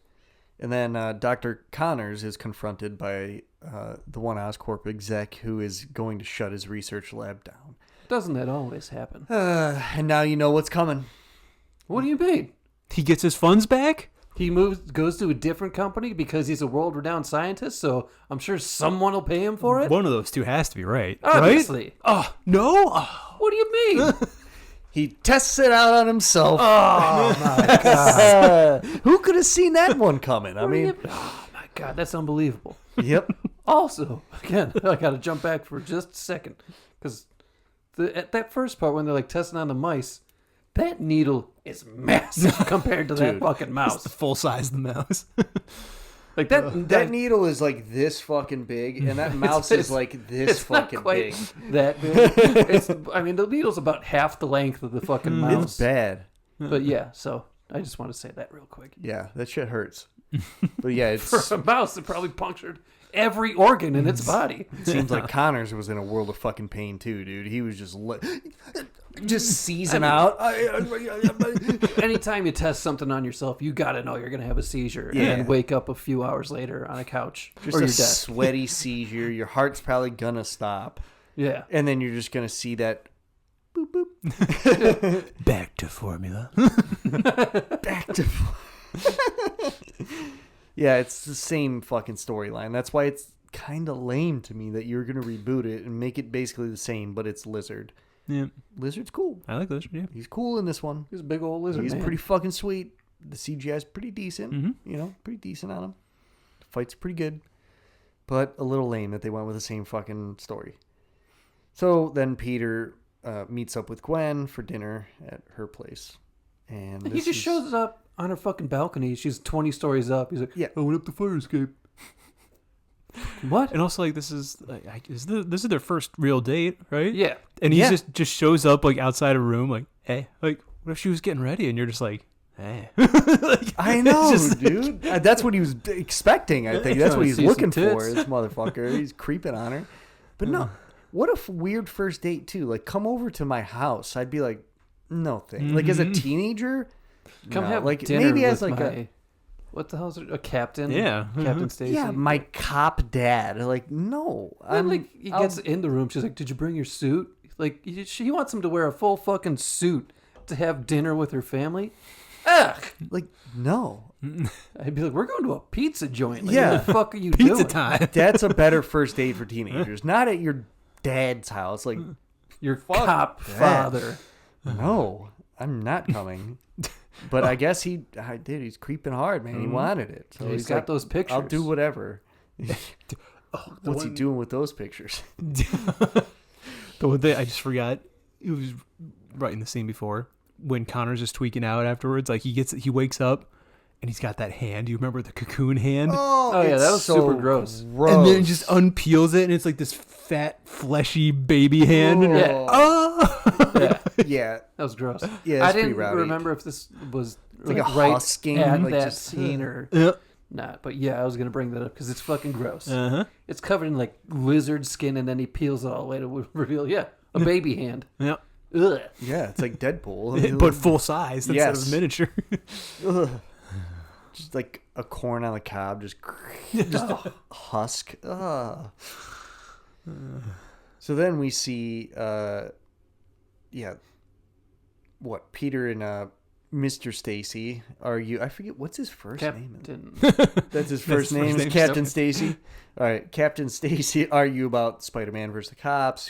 And then Dr. Connors is confronted by the one Oscorp exec who is going to shut his research lab down. Doesn't that always happen? And now you know what's coming. What do you mean? He gets his funds back? He goes to a different company because he's a world-renowned scientist, so I'm sure someone will pay him for it. One of those two has to be right. Obviously. Right? Oh, no? Oh. What do you mean? He tests it out on himself. Oh my God. Who could have seen that one coming? I mean, Oh my God, that's unbelievable. yep. Also, again, I got to jump back for just a second because at that first part when they're like testing on the mice, that needle is massive compared to that fucking It's mouse. the full size of the mouse. Like that. That needle is like this fucking big, and that mouse is like this It's not fucking quite big. that big. The needle's about half the length of the fucking mouse. It's bad. But yeah, so I just want to say that real quick. Yeah, that shit hurts. But yeah, it For a mouse, it probably punctured every organ in its body. seems like Connors was in a world of fucking pain too, dude. He was just seizing out. Anytime you test something on yourself, you got to know you're going to have a seizure Yeah. and then wake up a few hours later on a couch Just or a your desk. sweaty seizure. Your heart's probably gonna stop, Yeah. and then you're just gonna see that. Boop boop. Back to formula. Back to. Yeah, it's the same fucking storyline. That's why it's kind of lame to me that you're gonna reboot it and make it basically the same, but it's Lizard. Yeah. Lizard's cool. I like Lizard, yeah. He's cool in this one. He's a big old lizard He's man. pretty fucking sweet. The CGI's pretty decent. Mhm. Pretty decent on him. The fight's pretty good. But a little lame that they went with the same fucking story. So then Peter meets up with Gwen for dinner at her place. And He this just is- shows up on her fucking balcony. She's 20 stories up. He's like, Yeah. I went up the fire escape. What? And also, like, this is their first real date, right? Yeah. And he Yeah. just shows up, like, outside a room, like, hey, like, what if she was getting ready? And you're just like, hey. Like, I know, it's just, dude. That's what he was expecting, I think. That's Trying what to he's see looking some for, tits. this motherfucker. He's creeping on her. But no, what a weird first date, too. Like, come over to my house. I'd be like, no thing. Like, as a teenager, Come no. have like dinner maybe with as like my... What the hell is it? A captain? Yeah. Captain Stacy? yeah, my cop dad. Like, no. And like he gets in the room. She's like, "Did you bring your suit?" Like she wants him to wear a full fucking suit to have dinner with her family? Ugh. Like, no. I'd be like, we're going to a pizza joint. Like, Yeah. what the fuck are you Pizza doing? time. That's a better first date for teenagers. Not at your dad's house. Like, Your Fuck cop that. father. no, I'm not coming. But I guess I did. He's creeping hard, man. He wanted it. So He's got like, those pictures. I'll do whatever. What's he doing with those pictures? The one thing I just forgot, it was right in the scene before when Connor's just tweaking out afterwards. Like he wakes up and he's got that hand. Do you remember the cocoon hand? Oh, yeah, it's that was super gross. And then just unpeels it and it's like this fat, fleshy baby hand. And Yeah. oh, Yeah, Yeah. that was gross. Yeah, I it's pretty didn't rowdy. remember if this was like a right husking, at like that just- scene or yeah. not. But yeah, I was gonna bring that up because it's fucking gross. Uh-huh. It's covered in like lizard skin, and then he peels it all the way to reveal, a baby hand. Yeah. Ugh. Yeah, it's like Deadpool. I mean, But full size instead Yes. of miniature. ugh. Just like a corn on the cob, just a husk. Ugh. So then we see, Peter and Mr. Stacy argue. I forget what's his first name. Captain. That's his first name. Is Captain Stacy. All right, Captain Stacy argue about Spider-Man versus the cops.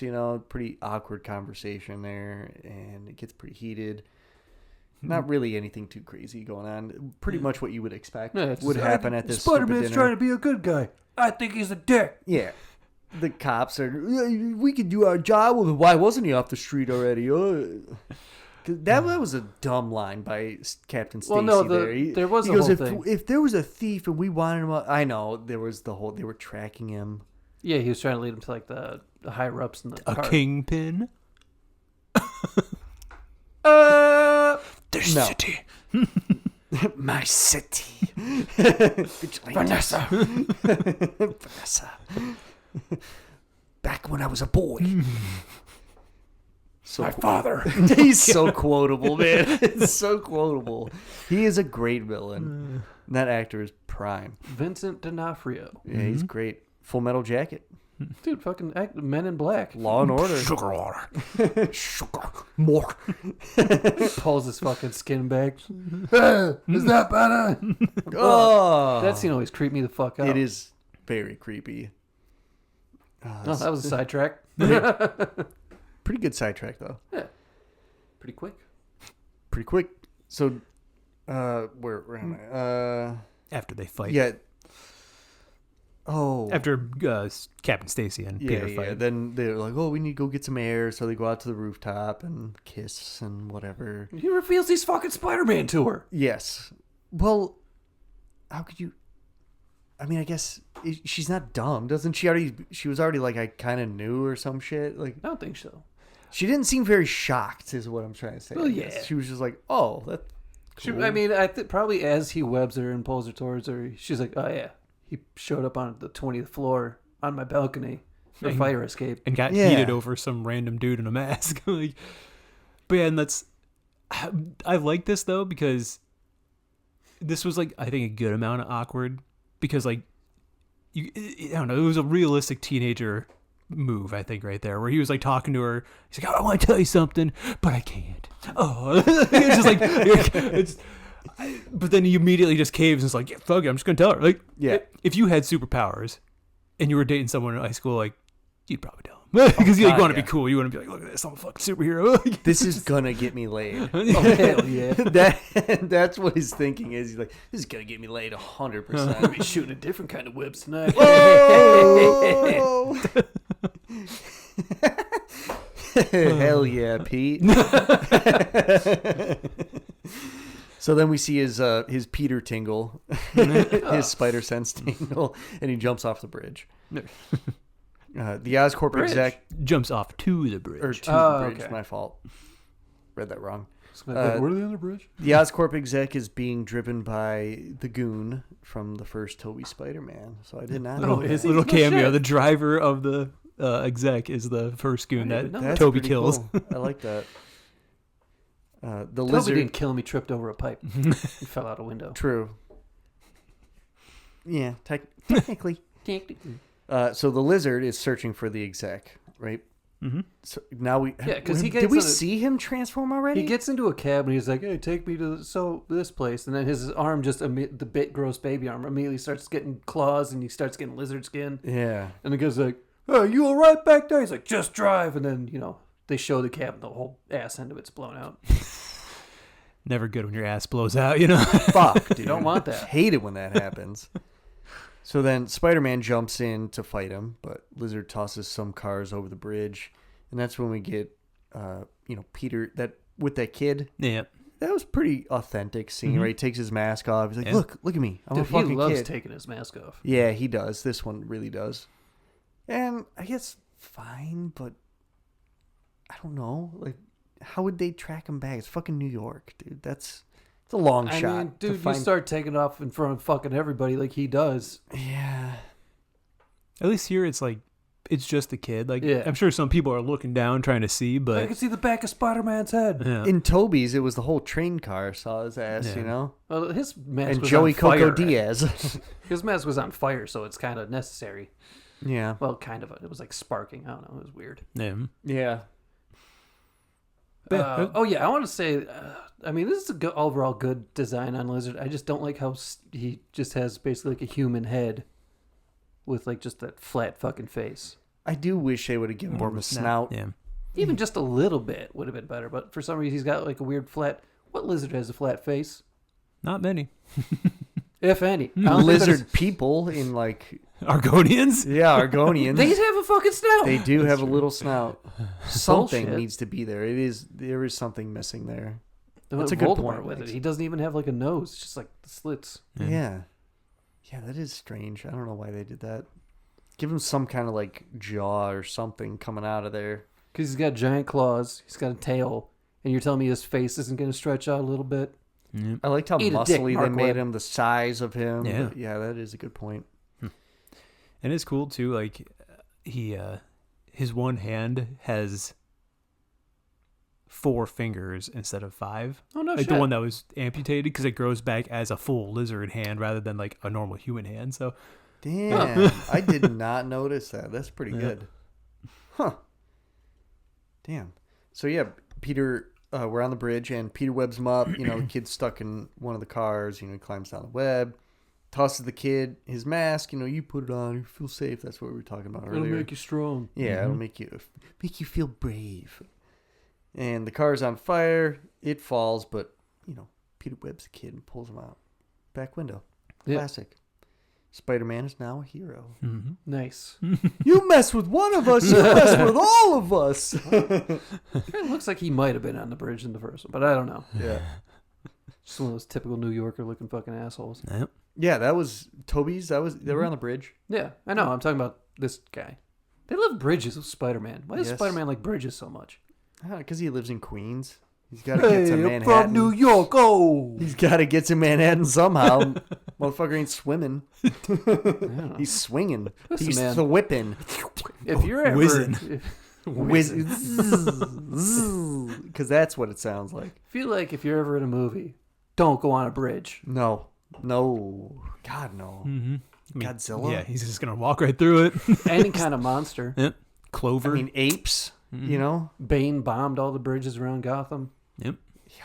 Pretty awkward conversation there, and it gets pretty heated. Not really anything too crazy going on. Pretty much what you would expect would happen at this Spider-Man's stupid trying dinner. to be a good guy. I think he's a dick. Yeah. The cops are, we can do our job. Well, why wasn't he off the street already? 'Cause that was a dumb line by Captain Stacy. Well, no, there. there was he a goes, whole if, thing. if there was a thief and we wanted him, I know there was the whole. They were tracking him. Yeah, he was trying to lead him to like the higher ups in the A car. kingpin. The No. city. My city, Vanessa. Vanessa. Back when I was a boy. So my father. He's so quotable, man. It's so quotable. He is a great villain. That actor is prime. Vincent D'Onofrio. Yeah, he's great. Full Metal Jacket. Dude, fucking Men in Black. Law and Order. Sugar water. Sugar. More. Pulls his fucking skin back. Is that better? Oh, That scene always creeped me the fuck out. it is very creepy. Oh, that was a sidetrack. Pretty good sidetrack though. Yeah. Pretty quick. Pretty quick. So, where am I? After they fight. Yeah. Oh. After Captain Stacy and Yeah, Peter yeah. fight. Then they're like, "Oh, we need to go get some air." So they go out to the rooftop and kiss and whatever. He reveals he's fucking Spider-Man to her. Yes. Well, how could you? I mean, I guess she's not dumb, doesn't she? She was already like, I kind of knew or some shit. Like, I don't think so. she didn't seem very shocked, is what I'm trying to say. Well, I guess. yeah. She was just like, "Oh, that's She, cool." I mean, probably as he webs her and pulls her towards her, she's like, "Oh yeah, he showed up on the 20th floor on my balcony for And- fire escape." and got Yeah. heated over some random dude in a mask. Like, but yeah, and I like this though because this was like I think a good amount of awkward because like I don't know, it was a realistic teenager move I think right there where he was like talking to her. He's like, "I want to tell you something, but I can't." Oh, it's just like but then he immediately just caves and is like, "Yeah, fuck it, I'm just gonna tell her." Like, Yeah. if you had superpowers and you were dating someone in high school, like, you'd probably tell him because you God, want to yeah. be cool. You want to be like, "Look at this, I'm a fucking superhero." This is gonna get me laid. Oh hell yeah! That's what his thinking is. He's like, "This is gonna get me laid 100%." Be shooting a different kind of webs tonight. Oh! Hell yeah, Pete. So then we see his Peter tingle, his spider sense tingle, and he jumps off the bridge. The Oscorp Bridge? exec, Jumps off to the bridge. or to Oh, the bridge, okay. my fault. Read that wrong. What are they on the bridge? The Oscorp exec is being driven by the goon from the first Tobey Spider-Man. So I did not know is that. he? Little No cameo. shit. The driver of the exec is the first goon I didn't that even know That's Toby pretty kills. cool. I like that. The Toby lizard. didn't kill him. He tripped over a pipe. He fell out a window. True. Yeah, technically. So the lizard is searching for the exec, right? So now we... Yeah, 'cause he Did gets we on a- see him transform already? He gets into a cab and he's like, "Hey, take me to this place," and then his arm just the bit gross baby arm immediately starts getting claws and he starts getting lizard skin. Yeah. And the guy's like, "Oh, you all right back there?" He's like, "Just drive," and then they show the cab and the whole ass end of it's blown out. Never good when your ass blows out, Fuck, dude. You don't want that. Hate it when that happens. So then Spider-Man jumps in to fight him, but Lizard tosses some cars over the bridge. And that's when we get, Peter with that kid. Yeah. That was pretty authentic scene, right? He takes his mask off. He's like, Yeah. look at me. I'm Dude, a fucking he loves kid. taking his mask off. Yeah, he does. This one really does. And I guess fine, but I don't know. Like, how would they track him back? It's fucking New York, dude. It's a long shot. I mean, to dude, find... you start taking off in front of fucking everybody like he does. Yeah. At least here it's like, it's just a kid. Like, Yeah. I'm sure some people are looking down trying to see, I but can see the back of Spider-Man's head. yeah. In Toby's, it was the whole train car saw his ass, Yeah. Well, his mask And was Joey on fire. Coco Diaz. His mask was on fire, so it's kind of necessary. Yeah. Well, kind of. It was like sparking. I don't know. It was weird. Yeah. Yeah. Oh yeah, I want to say. I mean, this is a overall good design on Lizard. I just don't like how he just has basically like a human head, with like just that flat fucking face. I do wish they would have given more of a snout. Yeah. Even just a little bit would have been better. But for some reason, he's got like a weird flat. What lizard has a flat face? Not many. If any. I don't think Lizard people in like... Argonians? Yeah, Argonians. They have a fucking snout. They do have a little snout. Something Bullshit. needs to be there. There is something missing there. That's a good Voldemort point, with it. thanks. He doesn't even have like a nose. It's just like the slits. Yeah. Yeah, that is strange. I don't know why they did that. Give him some kind of like jaw or something coming out of there. Because he's got giant claws. He's got a tail. And you're telling me his face isn't going to stretch out a little bit? Yep. I liked how Eat a dick, muscly they Mark made Webb. him, the size of him. Yeah. But yeah, that is a good point. And it's cool too. Like his one hand has 4 fingers instead of 5. Oh, no Like shit. the one that was amputated because it grows back as a full lizard hand rather than like a normal human hand. So Damn. I did not notice that. That's pretty Yeah. good. Huh. Damn. So yeah, Peter, we're on the bridge and Peter webs him up. The kid's stuck in one of the cars. He climbs down the web, tosses the kid his mask. You put it on, you feel safe. That's what we were talking about It'll earlier. make you strong. Yeah, it'll make you feel brave. And the car's on fire. It falls, but Peter webs the kid and pulls him out. Back window. Yeah. Classic. Spider-Man is now a hero. Nice. You mess with one of us, you mess with all of us. It looks like he might have been on the bridge in the first one, but I don't know. Yeah. Just one of those typical New Yorker looking fucking assholes. yep. Yeah, that was Toby's. They were on the bridge. Yeah, I know. I'm talking about this guy. They love bridges with Spider-Man. Why does Yes. Spider-Man like bridges so much? Because he lives in Queens. He's got to get to I'm Manhattan. from New York. Oh, He's got to get to Manhattan somehow. Motherfucker ain't swimming. He's swinging. Listen, He's man. whipping. if you're ever Whizzing. Because that's what it sounds like. feel like if you're ever in a movie, don't go on a bridge. No. God, no. Godzilla? Yeah, he's just gonna walk right through it. Any kind of monster. Yep. Clover. I mean, apes, Bane bombed all the bridges around Gotham. yep.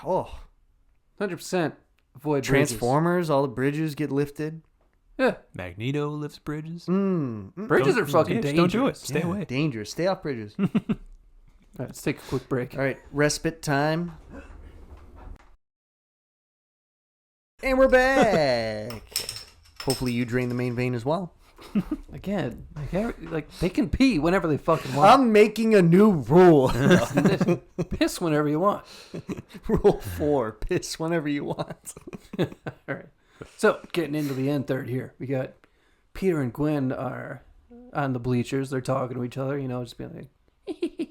Oh, 100% avoid bridges. Transformers, all the bridges get lifted. Yeah, Magneto lifts bridges. bridges are fucking just dangerous. don't do it. Stay Yeah, away. Dangerous. Stay off bridges. All right, let's take a quick break. All right, respite time. And we're back. Hopefully you drain the main vein as well. Again, like they can pee whenever they fucking want. I'm making a new rule. Piss whenever you want. Rule 4. Piss whenever you want. All right. So, getting into the end third here. We got Peter and Gwen are on the bleachers. They're talking to each other, just being like,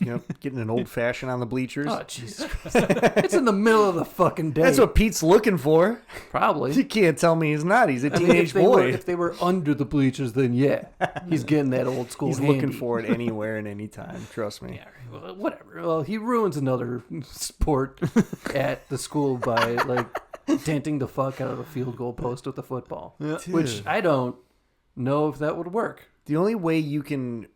Yep, getting an old fashioned on the bleachers. oh, Jesus Christ. It's in the middle of the fucking day. That's what Pete's looking for. Probably. You can't tell me he's not. He's a I mean, teenage boy. if they were under the bleachers, then yeah. He's getting that old school He's handy. looking for it anywhere and anytime. Trust me. Yeah, well, whatever. Well, he ruins another sport at the school by, denting the fuck out of the field goal post with the football. Which I don't know if that would work. The only way you can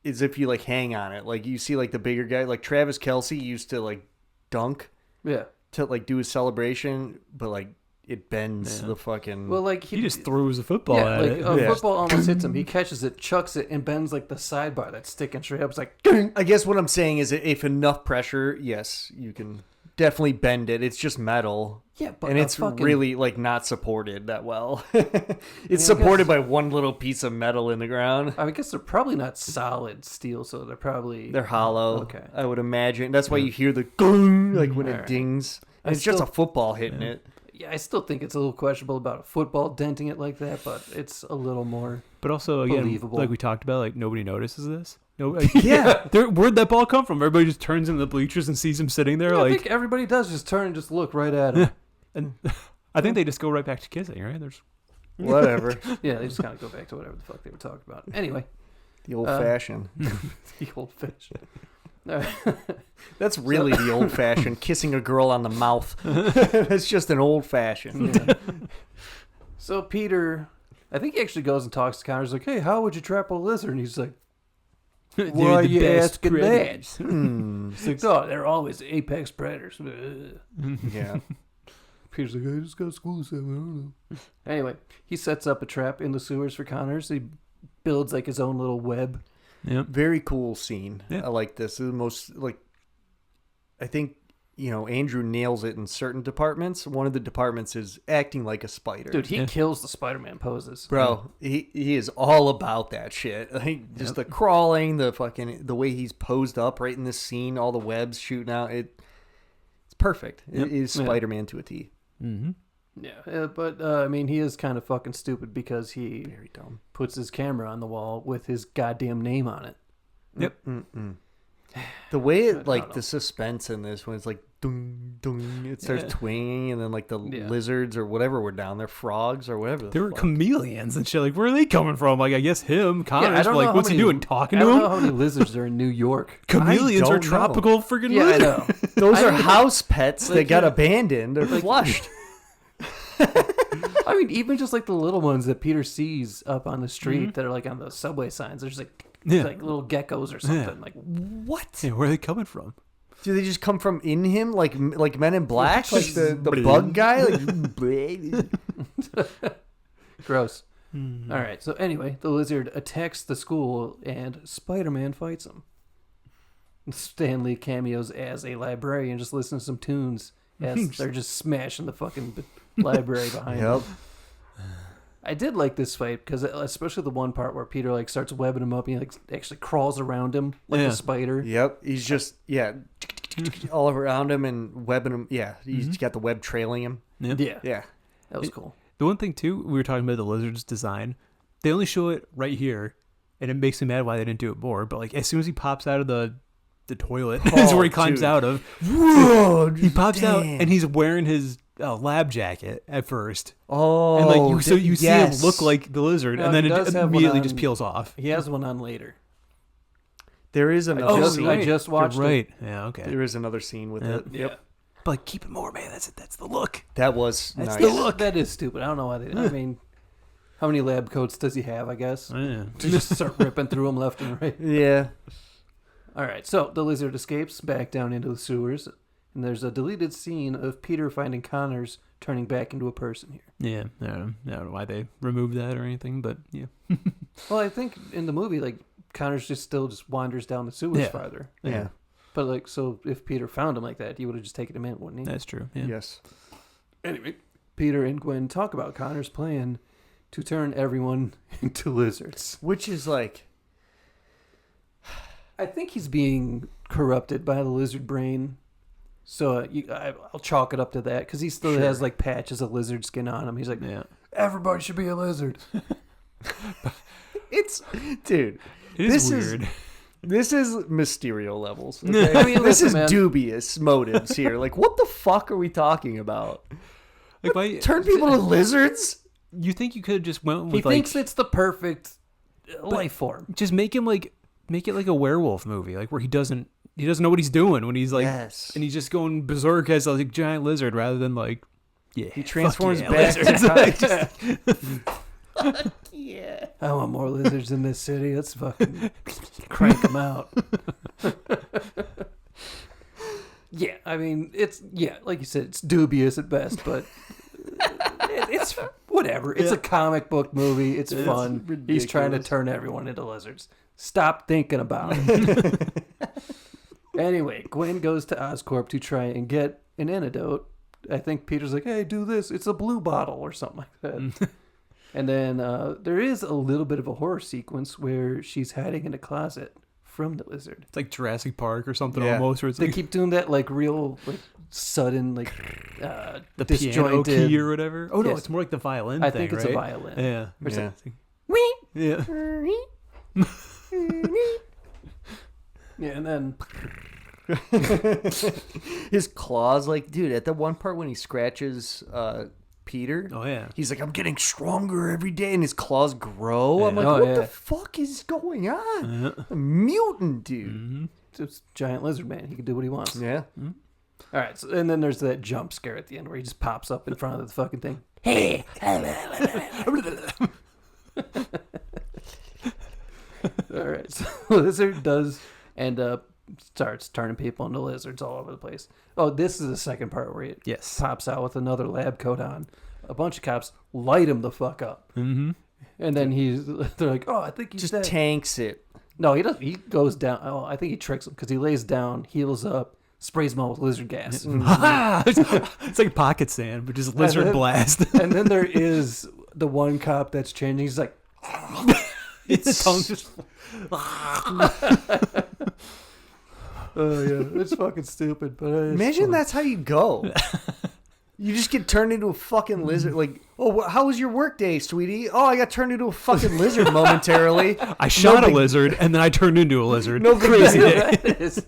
is if you like hang on it. Like you see like the bigger guy, like Travis Kelce used to like dunk Yeah. to like do his celebration, but like it bends the fucking. Well, like He just throws a football yeah, at like it. a Yeah. football almost hits him. He catches it, chucks it, and bends like the sidebar that's sticking straight up. It's like, I guess what I'm saying is that if enough pressure, yes, you can definitely bend it. It's just metal. yeah, but And a it's fucking, really like not supported that well. It's I supported guess- by one little piece of metal in the ground. I guess they're probably not solid steel, so they're probably They're hollow. Okay. I would imagine. That's why you hear the gung like when it Alright. dings. I And it's just still- a football hitting it. Yeah, I still think it's a little questionable about a football denting it like that, but it's a little more. But also, again, Believable. like we talked about, like nobody notices this. No, Yeah. where'd that ball come from? Everybody just turns in the bleachers and sees him sitting there. Yeah, I like, think everybody does just turn and just look right at him. and I think they just go right back to kissing, right? There's Whatever. Yeah, they just kind of go back to whatever the fuck they were talking about. Anyway, The old fashioned. the old fashioned. All right. That's really the old fashioned kissing a girl on the mouth. That's just an old fashioned. Yeah. So Peter, I think he actually goes and talks to Connor. He's like, "Hey, how would you trap a lizard?" And he's like, They're "Why are the you best asking predators." that?" Hmm. He's like, "No, they're always apex predators." Yeah. Peter's like, "I just got school this time, I don't know." Anyway, he sets up a trap in the sewers for Connors. He builds like his own little web. Yep. Very cool scene. Yeah. I like this. This is the most like I think, Andrew nails it in certain departments. One of the departments is acting like a spider. Dude, he Yeah. kills the Spider-Man poses. Bro, he is all about that shit. Like, just the crawling, the way he's posed up right in this scene, all the webs shooting out. It's perfect. Yep. It is Yeah. Spider-Man to a T. Mm-hmm. Yeah, but I mean, he is kind of fucking stupid because he Very dumb. puts his camera on the wall with his goddamn name on it. Yep. Mm-mm. The way I don't know. the suspense in this when it's like dung dung, it starts Yeah. twinging, and then like the Yeah. lizards or whatever were down there, frogs or whatever. There were fuck. chameleons and shit. Like, where are they coming from? Like, I guess him, Connors. I don't know like, how what's he many- doing? Talking I to don't him? know how many lizards are in New York. Chameleons I are don't know. tropical friggin' Yeah, I lizards. know. Those I are mean, house pets that like, got yeah. abandoned or flushed. I mean, even just like the little ones that Peter sees up on the street that are like on the subway signs. There's Yeah. like little geckos or something. Like, What? Yeah, where are they coming from? Do they just come from in him, like Men in Black, like the bug guy? Like, gross. All right. So anyway, the lizard attacks the school and Spider-Man fights him. Stanley cameos as a librarian, just listen to some tunes as they're just smashing the fucking library behind him. yep. I did like this fight because especially the one part where Peter like starts webbing him up and he like actually crawls around him like Yeah. a spider. Yep. He's just all around him and webbing him. Yeah. He's got the web trailing him. Yeah. Yeah, Yeah. that was cool. The one thing, too, we were talking about the lizard's design. They only show it right here, and it makes me mad why they didn't do it more. But, like, as soon as he pops out of the toilet, is where he climbs dude. out of. Whoa, He pops out, damn. and he's wearing his lab jacket at first. Oh, And, like, you see him yes. look like the lizard, No, and then he it does have one immediately on- just peels off. He has one on later. There is another scene. I just watched You're right. Yeah, okay. There is another scene with Yeah. it. Yep. But, like, keep it more, man. That's the look. That was That's nice. the look. That is stupid. I don't know why they. I mean, how many lab coats does he have? I guess Yeah. to just start ripping through them left and right. Yeah. All right, so the lizard escapes back down into the sewers, and there's a deleted scene of Peter finding Connors turning back into a person here. Yeah, I don't know why they removed that or anything, but yeah. Well, I think in the movie, like Connors still wanders down the sewers Yeah. farther. Yeah. But like, so if Peter found him like that, he would have just taken him in, wouldn't he? That's true. Yeah. Yes. Anyway, Peter and Gwen talk about Connor's plan to turn everyone into lizards. Which is like, I think he's being corrupted by the lizard brain. So I'll chalk it up to that because he still has like patches of lizard skin on him. He's like, Yeah. everybody should be a lizard. it's, dude, It is This is- weird. this is Mysterio levels. Okay? I mean, this listen, is man. dubious motives here. Like, what the fuck are we talking about? Like, why, Turn people to lizards? you think you could have just went with He like thinks it's the perfect life form. just make it like a werewolf movie, like where he doesn't know what he's doing when he's like, Yes. and he's just going berserk as a like, giant lizard rather than like, yeah, He transforms fuck back yeah, to lizards. yeah. I want more lizards in this city. Let's fucking crank them out. Yeah, I mean, like you said, it's dubious at best, but it's whatever. It's a comic book movie. It's fun. He's trying to turn everyone into lizards. Stop thinking about it. Anyway, Gwen goes to Oscorp to try and get an antidote. I think Peter's like, hey, do this. It's a blue bottle or something like that. And then there is a little bit of a horror sequence where she's hiding in a closet from the lizard. It's like Jurassic Park or something almost. Where it's They like keep doing that like real like sudden like the piano disjointed key or whatever. Oh no, Yes. it's more like the violin I thing, think it's right? a violin. Yeah. Or it's Yeah. like, Yeah. yeah, and then His claws, like, dude, at the one part when he scratches Peter, Oh yeah. he's like, I'm getting stronger every day, and his claws grow. I'm Yeah. like, Oh, what yeah. the fuck is going on? A mutant, dude. it's a giant lizard man. He can do what he wants. Yeah. All right, so, and then there's that jump scare at the end where he just pops up in front of the fucking thing. Hey! All right, so the lizard does end up starts turning people into lizards all over the place. Oh, this is the second part where it Yes. pops out with another lab coat on. A bunch of cops light him the fuck up, and then they're like, "Oh, I think he's Just dead." tanks it. No, he doesn't. He goes down. Oh, I think he tricks him because he lays down, heals up, sprays him all with lizard gas. It's like pocket sand, but just lizard then- blast. And then there is the one cop that's changing. He's like, His tongue just. "Oh yeah, it's fucking stupid." But it's Imagine fun. that's how you go. You just get turned into a fucking lizard. Like, oh, how was your work day, sweetie? Oh, I got turned into a fucking lizard momentarily. I shot a big- lizard and then I turned into a lizard. No big Crazy deal. day. That is,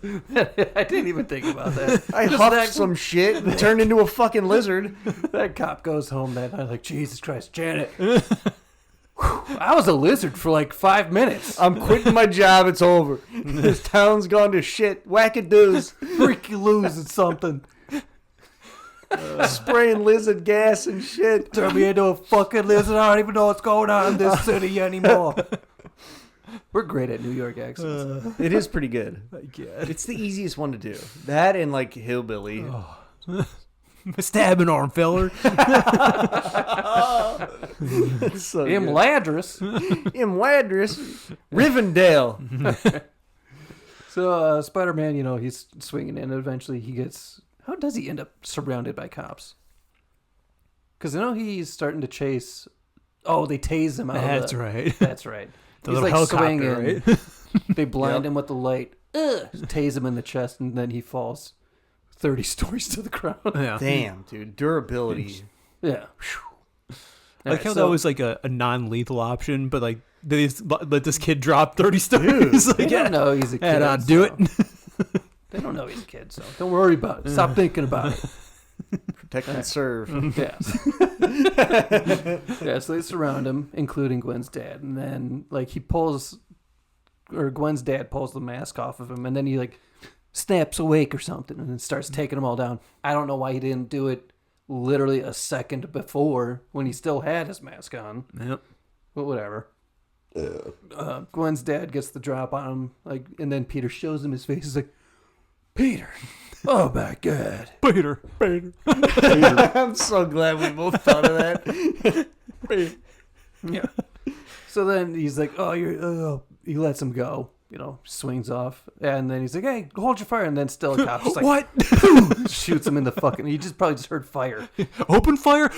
I didn't even think about that. I Just huffed that- some shit and turned into a fucking lizard. That cop goes home that night like, Jesus Christ, Janet. I was a lizard for like 5 minutes. I'm quitting my job. It's over. This town's gone to shit. Wackadoos. Freak you lose at something. Spraying lizard gas and shit. Turn me into a fucking lizard. I don't even know what's going on in this city anymore. We're great at New York accents. It is pretty good. God. It's the easiest one to do. That and like hillbilly. Stabbing arm feller. So Im good. Ladris. In Wadris, Rivendell. So Spider-Man, he's swinging in, and eventually he gets... How does he end up surrounded by cops? Because he's starting to chase... Oh, they tase him out. That's right. That's right. The He's little like helicopter, swinging. right? They blind Yep. him with the light. Tase him in the chest, and then he falls 30 stories to the ground. Yeah. Damn, dude. Durability. Yeah. I like how that was like a non-lethal option, but like they just let this kid drop 30 stories. They Like, don't know he's a kid. head on, do it. They don't know he's a kid, so don't worry about it. Stop thinking about it. Protect and serve. Yeah. Yeah, so they surround him, including Gwen's dad. And then, Gwen's dad pulls the mask off of him, and then he, snaps awake or something and then starts taking them all down. I don't know why he didn't do it literally a second before when he still had his mask on. Yep. But whatever. Gwen's dad gets the drop on him, and then Peter shows him his face. He's like, Peter, oh my God. Peter. I'm so glad we both thought of that. Yeah. So then he's like, he lets him go, swings off. And then he's like, hey, hold your fire. And then still a cop just What? shoots him in the fucking, he probably just heard fire. Open fire?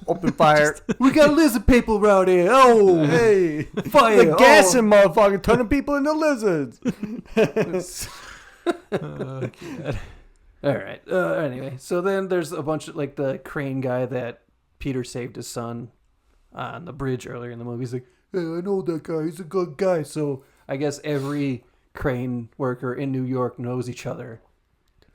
Open fire. We got lizard people around here. Oh, Hey. fire. The gassing motherfucker turning people into lizards. Oh, God. All right. Anyway, so then there's a bunch of the crane guy that Peter saved his son on the bridge earlier in the movie. He's like, hey, I know that guy. He's a good guy. So I guess every crane worker in New York knows each other.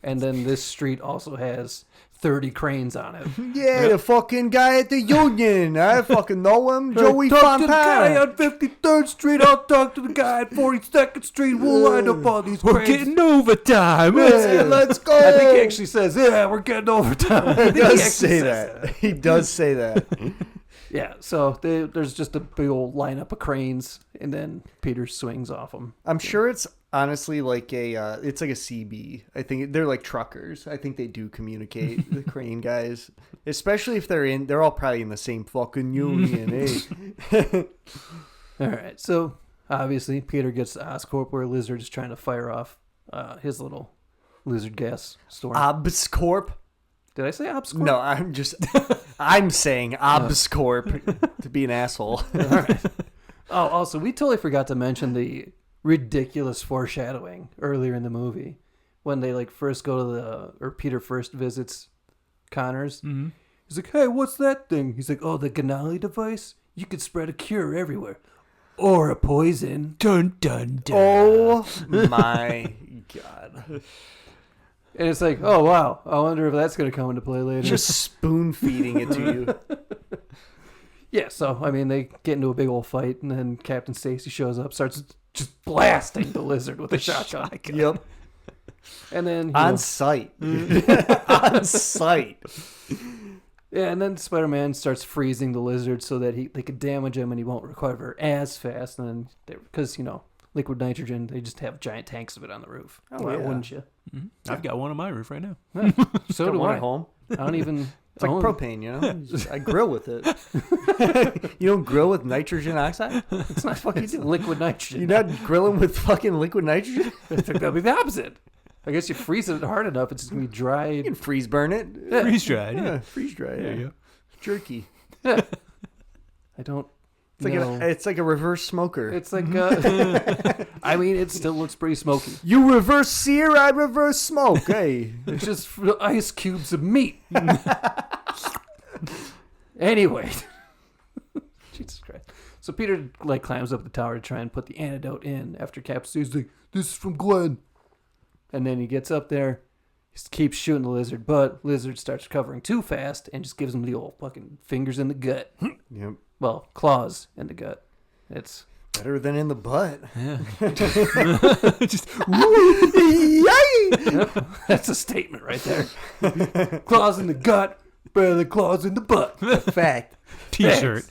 And then this street also has 30 cranes on it. Yeah, the fucking guy at the Union. I fucking know him. Joey Talk to the guy Fontana. on 53rd Street. I'll talk to the guy at 42nd Street. We'll line up all these We're cranes. getting overtime. Yeah, let's go. I think he actually says, yeah, we're getting overtime. I He think does actually say says that. He does say that. Yeah, so there's just a big old lineup of cranes, and then Peter swings off them. I'm sure it's honestly like it's like a CB. I think they're like truckers. I think they do communicate, the crane guys, especially if they're all probably in the same fucking union, eh? All right, so obviously Peter gets to Oscorp where Lizard is trying to fire off his little lizard gas storm. Obscorp. Did I say Obscorp? No, I'm saying Obscorp to be an asshole. All right. Oh, also, we totally forgot to mention the ridiculous foreshadowing earlier in the movie when they like first go to or Peter first visits Connors. Mm-hmm. He's like, "Hey, what's that thing?" He's like, "Oh, the Ganali device. You could spread a cure everywhere, or a poison." Dun dun dun. Oh my god. And it's like, oh wow, I wonder if that's going to come into play later. Just spoon feeding it to you. Yeah, so I mean, they get into a big old fight, and then Captain Stacy shows up, starts just blasting the lizard with a shotgun. Yep. And then On sight. On sight. yeah, and then Spider-Man starts freezing the lizard so that they could damage him and he won't recover as fast. And then because liquid nitrogen, they just have giant tanks of it on the roof. Oh, Why yeah. wouldn't you? Mm-hmm. I've got one on my roof right now. So Got do one I. at home. I don't even. It's like own- propane, you know? I grill with it. You don't grill with nitrogen oxide? It's not fucking liquid nitrogen. You're not grilling with fucking liquid nitrogen? I think that'd be the opposite. I guess you freeze it hard enough, it's just gonna be dry. You can freeze burn it. Yeah. Freeze dried. Yeah, Yeah. freeze dry. There Yeah. you go. Jerky. Yeah. I don't. It's like a reverse smoker. It's like. I mean, it still looks pretty smoky. You reverse sear, I reverse smoke. Hey. It's just ice cubes of meat. Anyway. Jesus Christ. So Peter climbs up the tower to try and put the antidote in after Cap says like, "This is from Gwen." And then he gets up there, he keeps shooting the lizard, but Lizard starts recovering too fast and just gives him the old fucking fingers in the gut. Yep. Well, claws in the gut. It's Better than in the butt. Yeah. Just Yay! that's a statement right there. Claws in the gut, better than claws in the butt. Fact. T-shirt.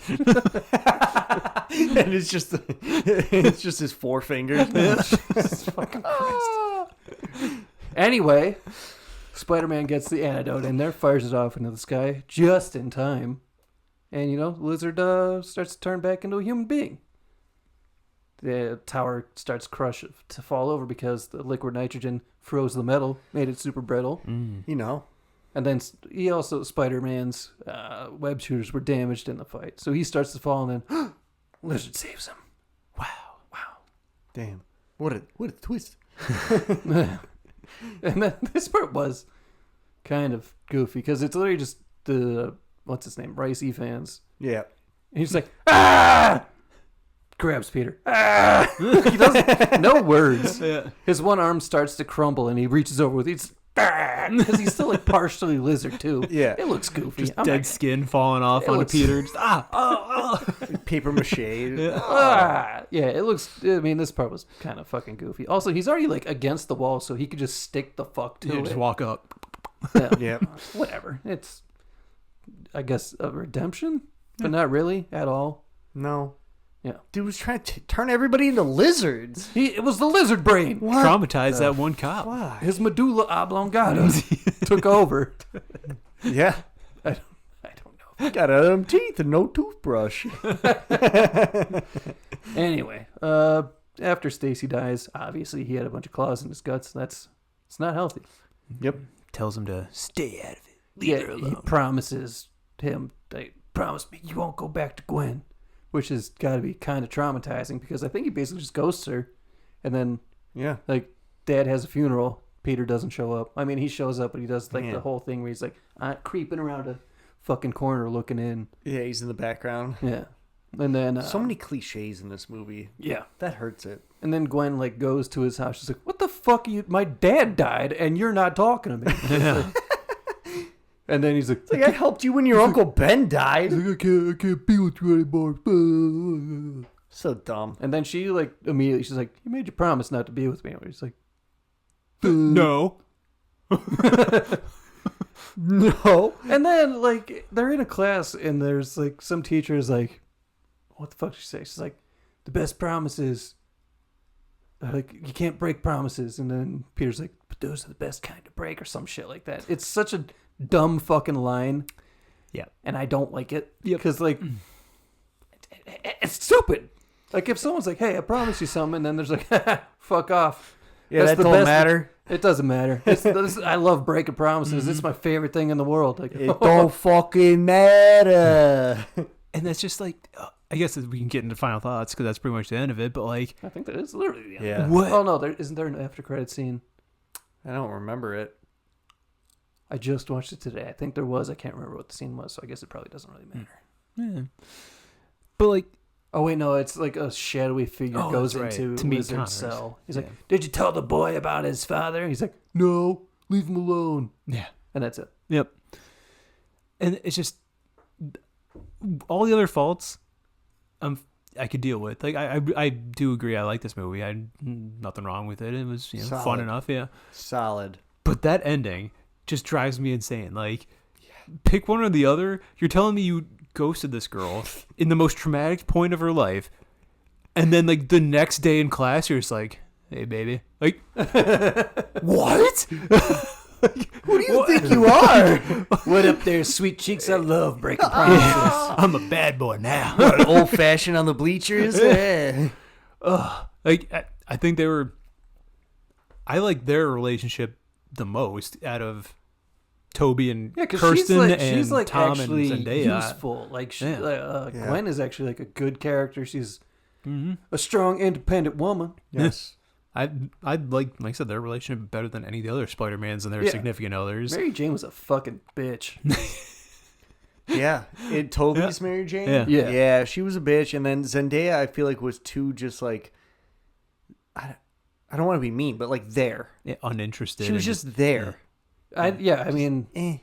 And it's just his four fingers. Jesus fucking Christ. Anyway, Spider-Man gets the antidote in there, fires it off into the sky just in time. And, the lizard starts to turn back into a human being. The tower starts to fall over because the liquid nitrogen froze the metal, made it super brittle. You know. And then Spider-Man's web shooters were damaged in the fight. So he starts to fall, and then Lizard saves him. Wow. Damn. What a twist. And then this part was kind of goofy because it's literally just the what's his name, Rice fans. Yeah. And he's like, ah! Grabs Peter. Ah! He doesn't. No words. Yeah. His one arm starts to crumble, and he reaches over with it. Because he's still partially lizard too. Yeah. It looks goofy. Just I'm dead not- skin falling off It onto looks- Peter. Just, Paper mache. Yeah, it looks. I mean, this part was kind of fucking goofy. Also, he's already against the wall, so he could just stick the fuck to Yeah, it. just walk up. Yeah. Yep. Whatever. It's, I guess, a redemption, but not really at all. No. Yeah. Dude was trying to turn everybody into lizards. It was the lizard brain. Traumatized that one cop. Why? His medulla oblongata took over. Yeah. I don't know. Got them teeth and no toothbrush. Anyway, after Stacy dies, obviously he had a bunch of claws in his guts. It's not healthy. Yep. Tells him to stay out of it. Leave Yeah, her he alone. promises him, promise me you won't go back to Gwen, which has got to be kind of traumatizing because I think he basically just ghosts her, and then Yeah. Dad has a funeral. Peter doesn't show up. I mean, he shows up, but he does Man. the whole thing where he's creeping around a fucking corner looking in. Yeah, he's in the background. Yeah, and then So many cliches in this movie. yeah. That hurts it. And then Gwen goes to his house. She's like, "What the fuck? My dad died, and you're not talking to me." Yeah. And then he's like, Like, I helped you when your Uncle Ben died. I can't be with you anymore. So dumb. And then she immediately she's like, "You made your promise not to be with me." And he's like, No. No. And then, like, they're in a class, and there's, like, some teacher's like, what the fuck did she say? She's like, the best promises, like, you can't break promises. And then Peter's like, but those are the best kind to break, or some shit like that. It's such a dumb fucking line. Yeah. And I don't like it. Because, like, it's stupid. Like, if someone's like, hey, I promise you something, and then there's like, fuck off. Yeah, That's that the don't best- matter. It doesn't matter. I love breaking promises. It's my favorite thing in the world. Like, It don't fucking matter. And that's just like, I guess we can get into final thoughts because that's pretty much the end of it. But like, I think that is literally the end. Yeah. what? Oh no, isn't there an after credit scene? I don't remember it. I just watched it today. I think there was. I can't remember what the scene was, so I guess it probably doesn't really matter. Yeah. But like, Oh wait, no, it's like a shadowy figure Oh, goes that's right. into To meet Lizard's Connors. cell. He's Yeah. like, "Did you tell the boy about his father?" He's like, "No, leave him alone." yeah. And that's it. Yep. And it's just all the other faults I could deal with. Like I do agree I like this movie. I had nothing wrong with it. It was fun Solid. enough, yeah. Solid. But that ending just drives me insane. Like pick one or the other. You're telling me you ghosted this girl in the most traumatic point of her life, and then like the next day in class you're just like, "Hey baby." Like what? Who do you think you are? What up there, sweet cheeks? I love breaking promises. I'm a bad boy now. What, old fashioned on the bleachers? Yeah. Like I think they were. I like their relationship the most out of Toby and Yeah, because Kirsten and she's like Tom actually and Zendaya. useful. Like, Yeah. Yeah. Gwen is actually like a good character. She's Mm-hmm. a strong, independent woman. Yes. I'd like I said, their relationship better than any of the other Spider-Mans and their Yeah. significant others. Mary Jane was a fucking bitch. Yeah. In Toby's Mary Jane? Yeah. Yeah. Yeah, she was a bitch. And then Zendaya, I feel like, was too just like, I don't want to be mean, but like there. Yeah, uninterested. She was and just there. I mean, Eh.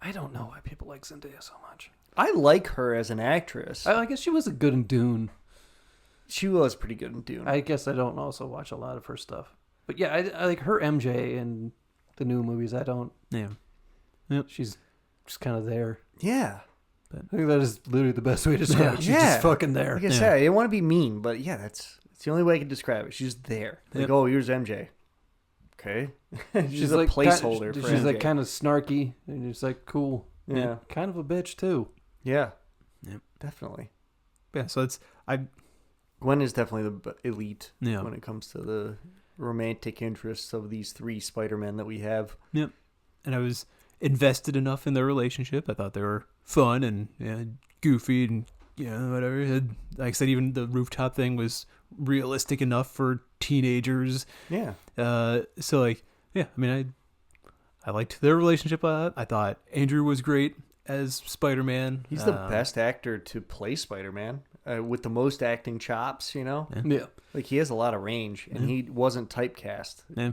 I don't know why people like Zendaya so much. I like her as an actress. I guess she was good in Dune. She was pretty good in Dune. I guess I don't also watch a lot of her stuff. But yeah, I like her MJ in the new movies. I don't. yeah. She's just kind of there. Yeah. I think that is literally the best way to describe it. She's Yeah. just fucking there. Like I said, I didn't want to be mean, but yeah, it's the only way I can describe it. She's there. Like, Yep. oh, here's MJ. Okay. she's a like placeholder for She's MJ. like kind of snarky and just like cool. Yeah. Kind of a bitch too. Yeah. Yep. Definitely. Yeah. So it's Gwen is definitely the elite Yeah. when it comes to the romantic interests of these three Spider-Men that we have. Yep. And I was invested enough in their relationship. I thought they were fun and goofy and whatever. Like I said, even the rooftop thing was realistic enough for teenagers. Yeah. So like, yeah, I mean, I liked their relationship a lot. I thought Andrew was great as Spider-Man. He's the best actor to play Spider-Man with the most acting chops, Yeah. Like he has a lot of range and he wasn't typecast. Yeah.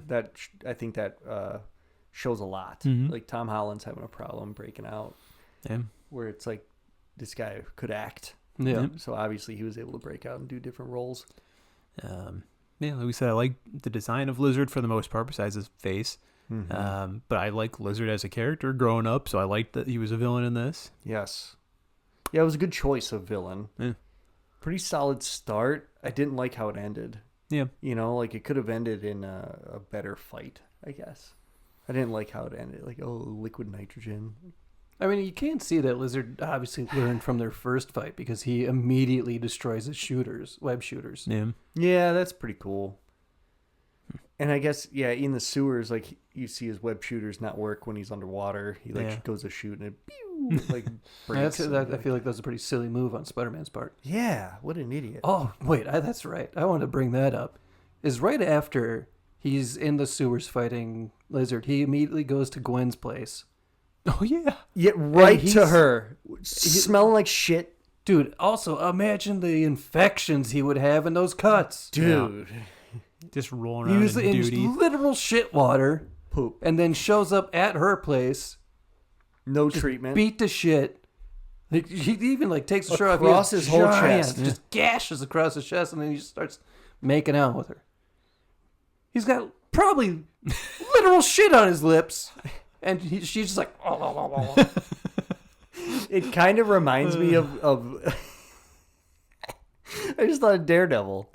I think that shows a lot. Mhm. Like Tom Holland's having a problem breaking out Yeah. where it's like this guy could act. Yeah. So obviously he was able to break out and do different roles. Yeah, like we said, I like the design of Lizard for the most part, besides his face. But I like Lizard as a character growing up, so I liked that he was a villain in this. Yes. Yeah, it was a good choice of villain. Yeah. Pretty solid start. I didn't like how it ended. Yeah. Like it could have ended in a better fight, I guess. I didn't like how it ended. Like, oh, liquid nitrogen. I mean, you can see that Lizard obviously learned from their first fight because he immediately destroys his web shooters. Yeah. Yeah, that's pretty cool. And I guess, yeah, in the sewers, like, you see his web shooters not work when he's underwater. He, goes to shoot and it, pew, like, breaks. I feel like that's a pretty silly move on Spider-Man's part. Yeah, what an idiot. Oh, wait, that's right. I wanted to bring that up. Is right after he's in the sewers fighting Lizard, he immediately goes to Gwen's place. Oh, yeah. Yeah, right And to her. Smelling like shit. Dude, also imagine the infections he would have in those cuts. Dude. Just rolling He around was in in duty. literal shit water Poop. and then shows up at her place, No treatment. beat to shit. Like, he even takes the shirt off. Across He has his whole giant- chest. just gashes across his chest, and then he just starts making out with her. He's got probably literal shit on his lips, and she's just like, oh. It kind of reminds me of I just thought of Daredevil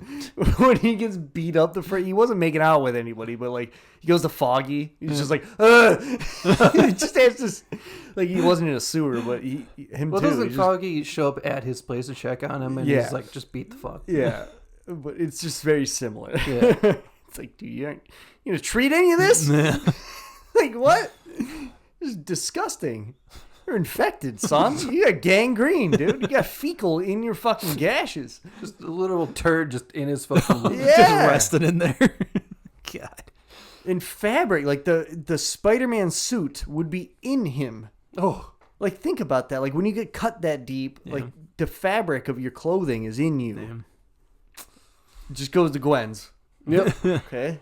when he gets beat up. He wasn't making out with anybody, but like he goes to Foggy. He's just like, he just has this. Like he wasn't in a sewer, but him Well, too. doesn't Foggy show up at his place to check on him, and he's like, just beat the fuck. Yeah, but it's just very similar. Yeah. It's like, dude, you gonna treat any of this? Like what? This is disgusting. You're infected, son. You got gangrene, dude. You got fecal in your fucking gashes. Just a literal turd just in his fucking Yeah. Just resting in there. God. In fabric, like the Spider-Man suit would be in him. Oh, Like think about that. Like when you get cut that deep, like the fabric of your clothing is in you. Damn. It just goes to Gwen's. yep. Okay.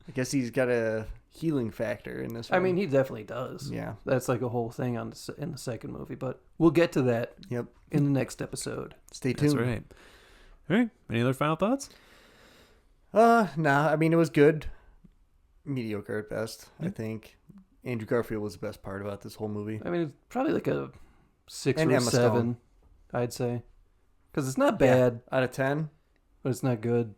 I guess he's got a healing factor in this one. I mean, he definitely does. Yeah. That's like a whole thing in the second movie, but we'll get to that Yep. in the next episode. Stay tuned. That's right. All right. Any other final thoughts? Nah. I mean, it was good. Mediocre at best, I think. Andrew Garfield was the best part about this whole movie. I mean, it's probably like a 6 And or Emma 7, Stone. I'd say, because it's not bad, Out of 10? but it's not good.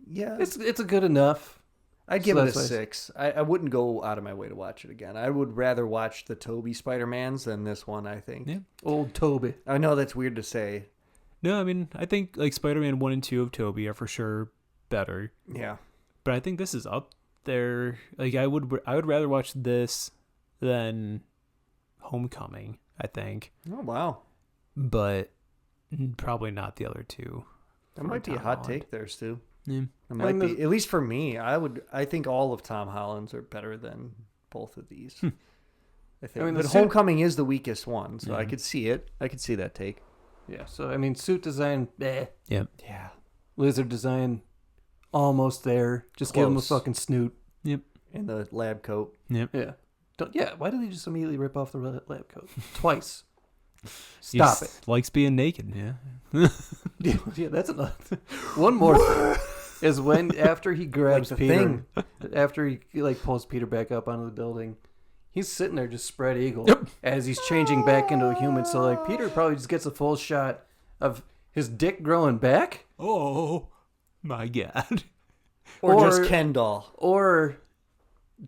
Yeah. It's a good enough. I'd give So it a that's why 6. I wouldn't go out of my way to watch it again. I would rather watch the Tobey Spider-Mans than this one, I think. Yeah. Old Toby. I know that's weird to say. No, I mean, I think like Spider-Man 1 and 2 of Tobey are for sure better. Yeah. But I think this is up there. Like I would rather watch this than Homecoming, I think. Oh, wow. But probably not the other two. That for might be a Tom hot Holland. take there, Stu. Yeah. It might mean, be. At least for me, I think all of Tom Holland's are better than both of these. I think. I mean, but the suit- Homecoming is the weakest one, so I Mhm. could see it. I could see that take. Yeah. So I mean, suit design, Yeah. Yeah. lizard design, almost there. Just give him a Close. fucking snoot. In the lab coat. Yep. Yeah. Why did they just immediately rip off the lab coat twice? He Stop just likes being naked. Yeah. it. Yeah, that's enough. One more thing is when after he grabs Like the Peter, Thing. after he like pulls Peter back up onto the building, he's sitting there just spread eagle as he's changing back into a human. So like Peter probably just gets a full shot of his dick growing back, Oh my God. Or, Or- just Ken doll. or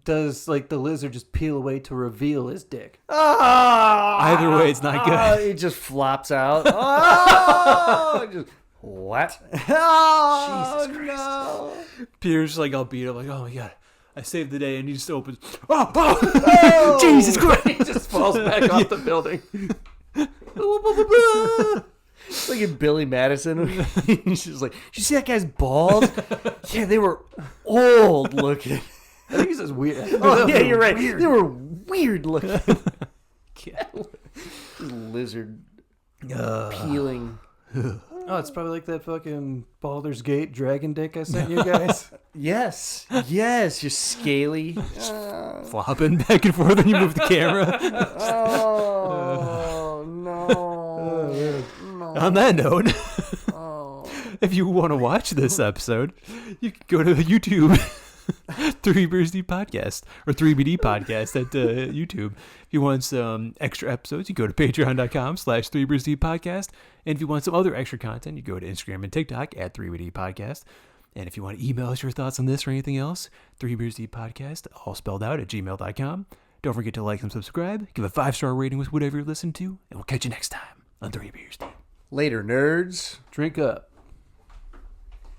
does like the lizard just peel away to reveal his dick? Either way, it's not good. It just flops out. Oh, just, what? Oh, Jesus Christ. no. Peter's like, I'll beat him. Like, oh my God, I saved the day, and he just opens. Oh, Jesus Christ! He just falls back off the building. Look at Billy Madison. He's just like, did you see that guy's balls? Yeah, they were old looking. I think he says weird. Oh, yeah, you're right. They were weird looking. God. Lizard peeling. Oh, it's probably like that fucking Baldur's Gate dragon dick I sent you guys. Yes. Yes, you're scaly. Flopping back and forth when you move the camera. Oh, no. On that note, if you want to watch this episode, you can go to YouTube, 3 Beers Deep Podcast, or 3BD Podcast at YouTube. If you want some extra episodes, you go to patreon.com/3 Beers Deep Podcast. And if you want some other extra content, you go to Instagram and TikTok at 3BD Podcast. And if you want to email us your thoughts on this or anything else, 3 Beers Deep Podcast, all spelled out, at gmail.com. Don't forget to like and subscribe. Give a 5-star rating with whatever you listen to. And we'll catch you next time on 3 Beers Deep. Later, nerds. Drink up.